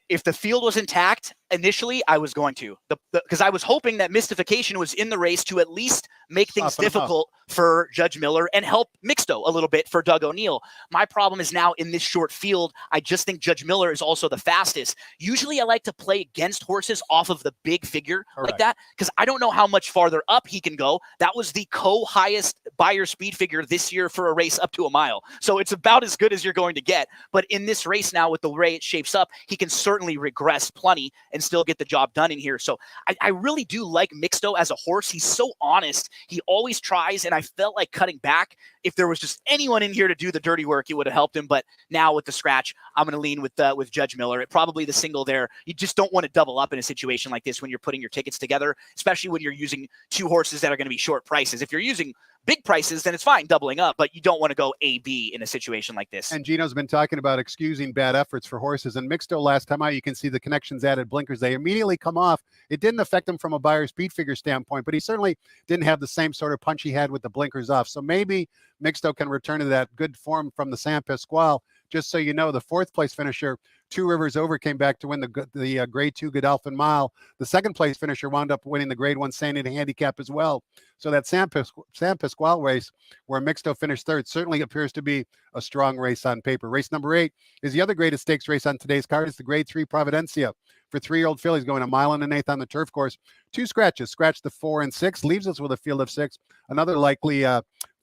[SPEAKER 3] If the field was intact, initially I was going to, because I was hoping that Mystification was in the race to at least make things
[SPEAKER 2] Soften 'em up.
[SPEAKER 3] difficult for Judge Miller and help Mixto a little bit for Doug O'Neill. My problem is now in this short field, I just think Judge Miller is also the fastest. Usually I like to play against horses off of the big figure like that because I don't know how much farther up he can go. That was the highest buyer speed figure this year for a race up to a mile. So it's about as good as you're going to get. But in this race now with the way it shapes up, he can certainly regress plenty and still get the job done in here. So I really do like Mixto as a horse. He's so honest. He always tries, and I felt like cutting back. If there was just anyone in here to do the dirty work, it would have helped him. But now with the scratch, I'm going to lean with Judge Miller. It probably the single there. You just don't want to double up in a situation like this when you're putting your tickets together, especially when you're using two horses that are going to be short prices. If you're using big prices, then it's fine doubling up, but you don't want to go A-B in a situation like this.
[SPEAKER 2] And Gino's been talking about excusing bad efforts for horses. And Mixto last time out, you can see the connections added blinkers. They immediately come off. It didn't affect him from a buyer speed figure standpoint, but he certainly didn't have the same sort of punch he had with the blinkers off. So maybe Mixto can return to that good form from the San Pasquale. Just so you know, the fourth place finisher, Two Rivers Over, came back to win the Grade 2 Godolphin Mile. The second place finisher wound up winning the Grade 1 St. Anita Handicap as well. So that San Pasquale race where Mixto finished third certainly appears to be a strong race on paper. Race number 8 is the other greatest stakes race on today's card. It's the Grade 3 Providencia for 3-year-old fillies going 1.1 1/8 on the turf course. 2 scratches, scratch the 4 and 6, leaves us with a field of 6. Another likely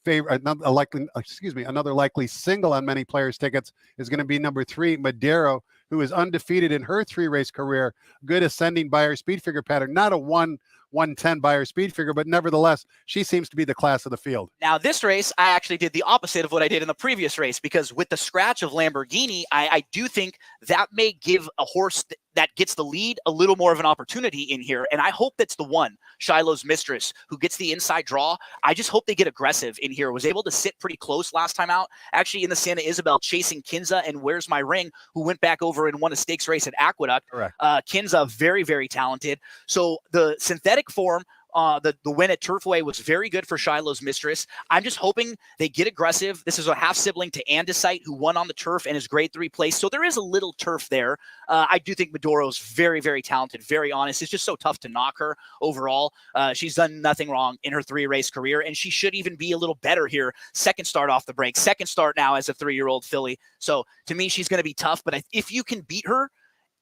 [SPEAKER 2] another likely single on many players' tickets is going to be number 3, Madero, who is undefeated in her 3-race career. Good ascending buyer speed figure pattern, not a 110 buyer speed figure, but nevertheless, she seems to be the class of the field.
[SPEAKER 3] Now, this race, I actually did the opposite of what I did in the previous race, because with the scratch of Lamborghini, I do think that may give a horse that gets the lead a little more of an opportunity in here. And I hope that's the one, Shiloh's Mistress, who gets the inside draw. I just hope they get aggressive in here. Was able to sit pretty close last time out, actually in the Santa Isabel, chasing Kinza and Where's My Ring, who went back over and won a stakes race at Aqueduct.
[SPEAKER 2] Correct.
[SPEAKER 3] Kinza, very, very talented. So the synthetic form, the win at Turfway was very good for Shiloh's Mistress. I'm just hoping they get aggressive. This is a half sibling to Andesite, who won on the turf and is Grade 3 place. So there is a little turf there. I do think Maduro's very, very talented, very honest. It's just so tough to knock her overall. She's done nothing wrong in her 3-race career, and she should even be a little better here. Second start off the break, second start now as a 3-year-old filly. So to me, she's going to be tough, but if you can beat her,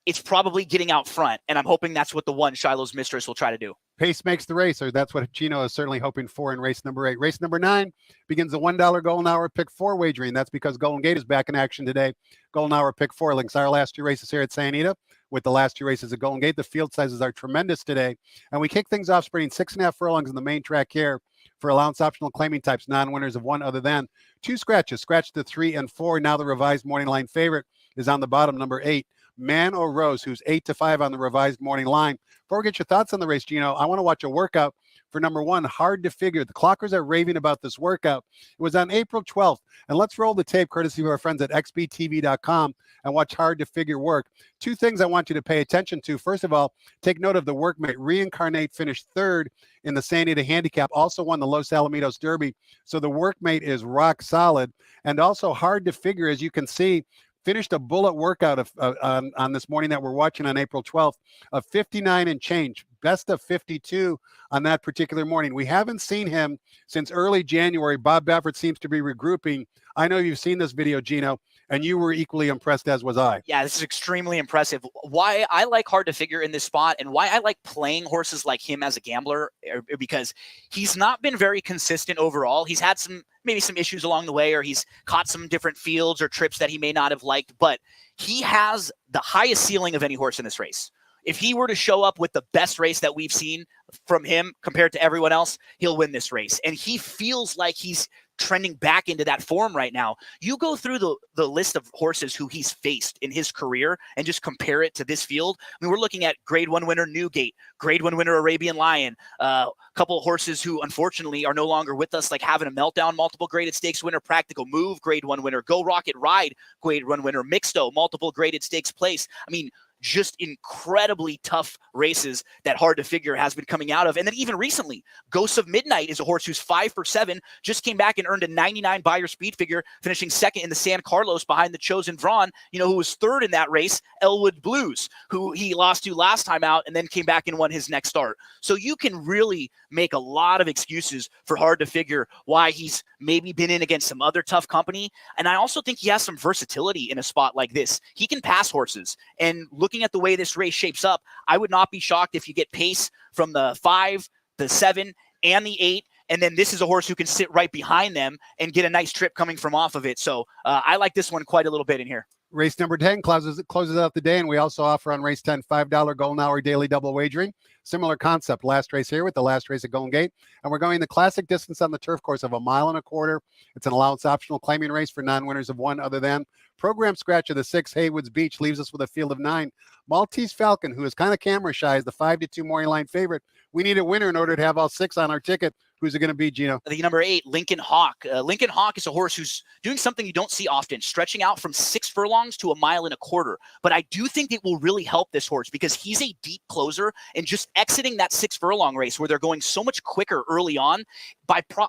[SPEAKER 3] it's probably getting out front, and I'm hoping that's what the one, Shiloh's Mistress, will try to do.
[SPEAKER 2] Pace makes the race, or that's what Gino is certainly hoping for in race number 8. Race number 9 begins the $1 Golden Hour Pick 4 wagering. That's because Golden Gate is back in action today. Golden Hour Pick 4 links our last 2 races here at Santa Anita with the last 2 races at Golden Gate. The field sizes are tremendous today, and we kick things off sprinting 6.5 furlongs in the main track here for allowance optional claiming types, non-winners of 1 other than 2 scratches. Scratch the 3 and 4. Now the revised morning line favorite is on the bottom, number 8. Man or Rose, who's 8-5 on the revised morning line. Before we get your thoughts on the race, Gino, I want to watch a workout for number 1, Hard to Figure. The clockers are raving about this workout. It was on April 12th. And let's roll the tape courtesy of our friends at xbtv.com and watch Hard to Figure work. 2 things I want you to pay attention to. First of all, take note of the workmate. Reincarnate finished 3rd in the Santa Anita Handicap, also won the Los Alamitos Derby. So the workmate is rock solid. And also Hard to Figure, as you can see, finished a bullet workout on this morning that we're watching on April 12th of 59 and change, best of 52 on that particular morning. We haven't seen him since early January. Bob Baffert seems to be regrouping. I know you've seen this video, Gino, and you were equally impressed, as was I.
[SPEAKER 3] Yeah, this is extremely impressive. Why I like Hard to Figure in this spot, and why I like playing horses like him as a gambler, because he's not been very consistent overall. He's had maybe some issues along the way, or he's caught some different fields or trips that he may not have liked, but he has the highest ceiling of any horse in this race. If he were to show up with the best race that we've seen from him compared to everyone else, he'll win this race. And he feels like he's trending back into that form right now. You go through the list of horses who he's faced in his career and just compare it to this field. I mean, we're looking at Grade 1 winner Newgate, Grade 1 winner Arabian Lion, a couple of horses who unfortunately are no longer with us, like Having a Meltdown, multiple graded stakes winner, Practical Move, Grade 1 winner, Go Rocket Ride, Grade 1 winner, Mixto, multiple graded stakes place. I mean, just incredibly tough races that Hard to Figure has been coming out of. And then even recently, Ghosts of Midnight is a horse who's 5 for 7, just came back and earned a 99 Beyer speed figure, finishing second in the San Carlos behind the Chosen Vron, who was third in that race, Elwood Blues, who he lost to last time out and then came back and won his next start. So you can really make a lot of excuses for Hard to Figure why he's maybe been in against some other tough company. And I also think he has some versatility in a spot like this. He can pass horses. And looking at the way this race shapes up, I would not be shocked if you get pace from the 5, the 7, and the 8. And then this is a horse who can sit right behind them and get a nice trip coming from off of it. So I like this one quite a little bit in here.
[SPEAKER 2] Race number 10 closes out the day, and we also offer on race 10 $5 golden hour daily double wagering. Similar concept. Last race here with the last race at Golden Gate. And we're going the classic distance on the turf course of 1.25 miles. It's an allowance optional claiming race for non-winners of one other than. Program scratch of the 6, Haywoods Beach, leaves us with a field of 9. Maltese Falcon, who is kind of camera shy, is the 5-2 morning line favorite. We need a winner in order to have all 6 on our ticket. Who's it going to be, Gino?
[SPEAKER 3] The number 8, Lincoln Hawk. Lincoln Hawk is a horse who's doing something you don't see often, stretching out from 6 furlongs to 1.25 miles. But I do think it will really help this horse because he's a deep closer, and just exiting that 6 furlong race where they're going so much quicker early on,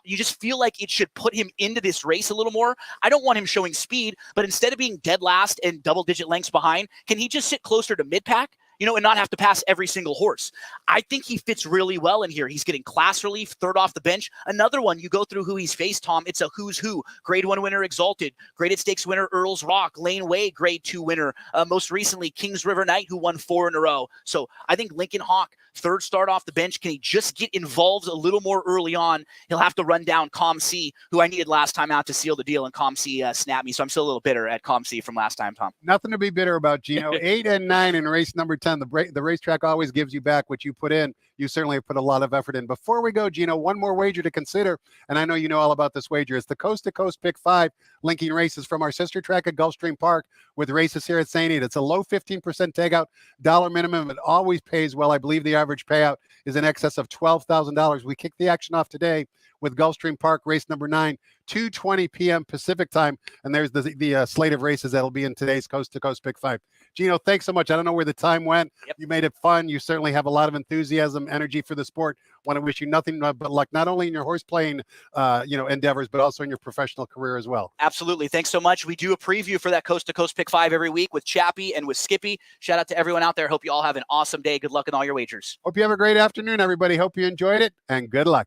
[SPEAKER 3] you just feel like it should put him into this race a little more. I don't want him showing speed, but instead of being dead last and double-digit lengths behind, can he just sit closer to mid-pack? And not have to pass every single horse. I think he fits really well in here. He's getting class relief, third off the bench. Another one, you go through who he's faced, Tom. It's a who's who. Grade 1 winner, Exalted. Graded Stakes winner, Earl's Rock. Lane Way, Grade 2 winner. Most recently, Kings River Knight, who won 4 in a row. So I think Lincoln Hawk, third start off the bench. Can he just get involved a little more early on? He'll have to run down Com C, who I needed last time out to seal the deal, and Com C snapped me. So I'm still a little bitter at Com C from last time, Tom.
[SPEAKER 2] Nothing to be bitter about, Gino. 8 and 9 in race number 10. The racetrack always gives you back what you put in. You certainly have put a lot of effort in. Before we go, Gino, one more wager to consider, and I know you know all about this wager. It's the Coast to Coast Pick 5, linking races from our sister track at Gulfstream Park with races here at St. Anita. It's a low 15% takeout, dollar minimum. It always pays well. I believe the average payout is in excess of $12,000. We kick the action off today with Gulfstream Park, race number 9, 2:20 p.m. Pacific time. And there's the slate of races that'll be in today's Coast to Coast Pick 5. Gino, thanks so much. I don't know where the time went.
[SPEAKER 3] Yep.
[SPEAKER 2] You made it fun. You certainly have a lot of enthusiasm, energy for the sport. Want to wish you nothing but luck, not only in your horse playing, endeavors, but also in your professional career as well.
[SPEAKER 3] Absolutely. Thanks so much. We do a preview for that Coast to Coast Pick 5 every week with Chappie and with Skippy. Shout out to everyone out there. Hope you all have an awesome day. Good luck in all your wagers.
[SPEAKER 2] Hope you have a great afternoon, everybody. Hope you enjoyed it, and good luck.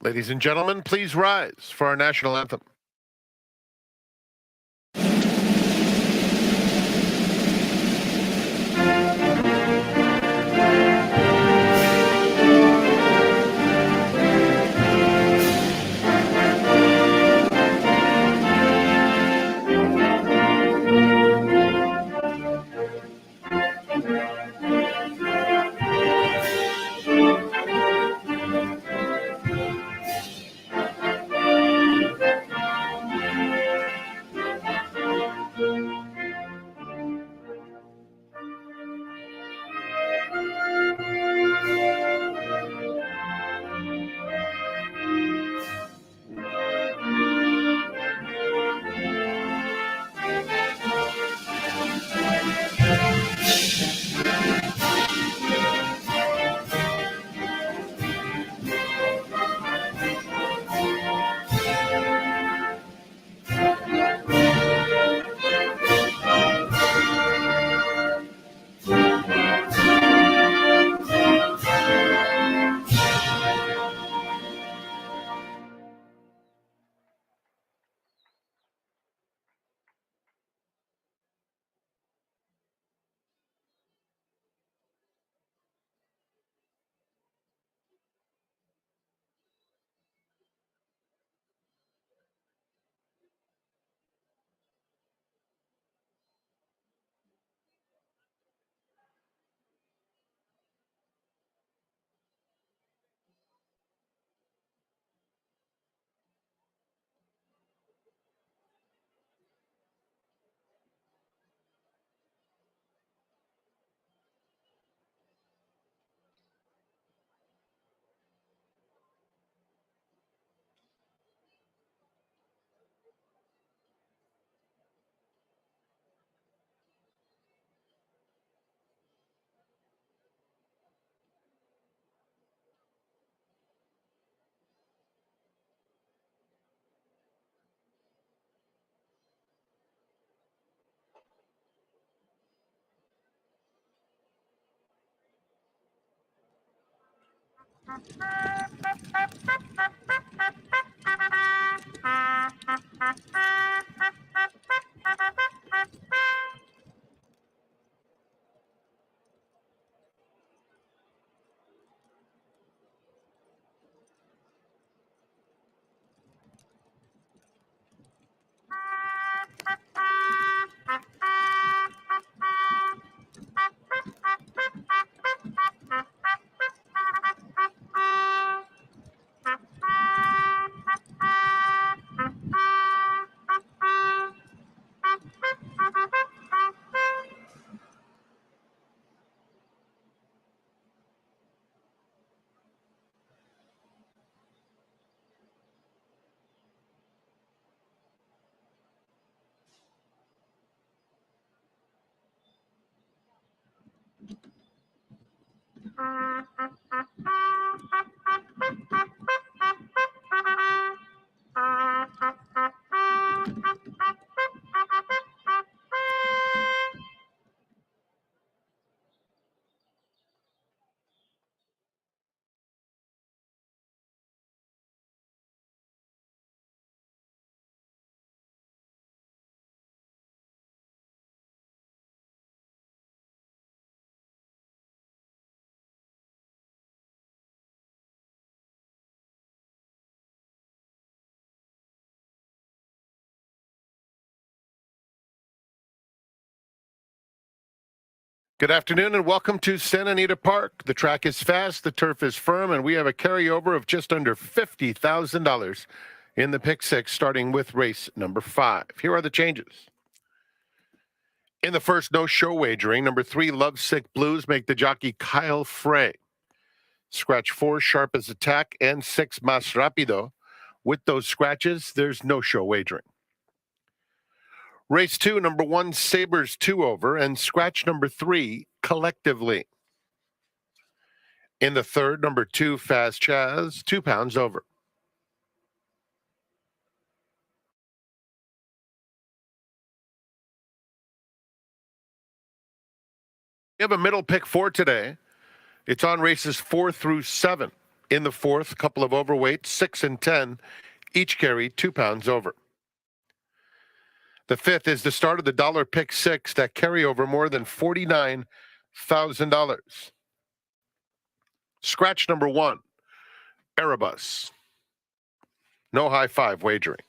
[SPEAKER 1] Ladies and gentlemen, please rise for our national anthem. Good afternoon and welcome to Santa Anita Park. The track is fast, the turf is firm, and we have a carryover of just under $50,000 in the pick six, starting with race number 5. Here are the changes. In the first no-show wagering, number 3, Lovesick Blues, make the jockey Kyle Frey. Scratch 4, Sharp as Attack, and 6, Mas Rapido. With those scratches, there's no-show wagering. Race 2, number 1, Sabres 2 over, and scratch number 3, Collectively. In the third, number 2, Fast Chaz, £2 over. We have a middle pick 4 today. It's on races 4 through 7. In the fourth, a couple of overweights, 6 and 10, each carry £2 over. The fifth is the start of the dollar pick 6 that carry over more than $49,000. Scratch number 1, Erebus. No high five wagering.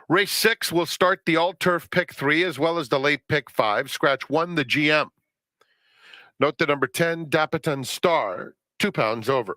[SPEAKER 1] Race 6 will start the all-turf pick 3 as well as the late pick 5. Scratch 1, the GM. Note the number 10, Dapitan Star, £2 over.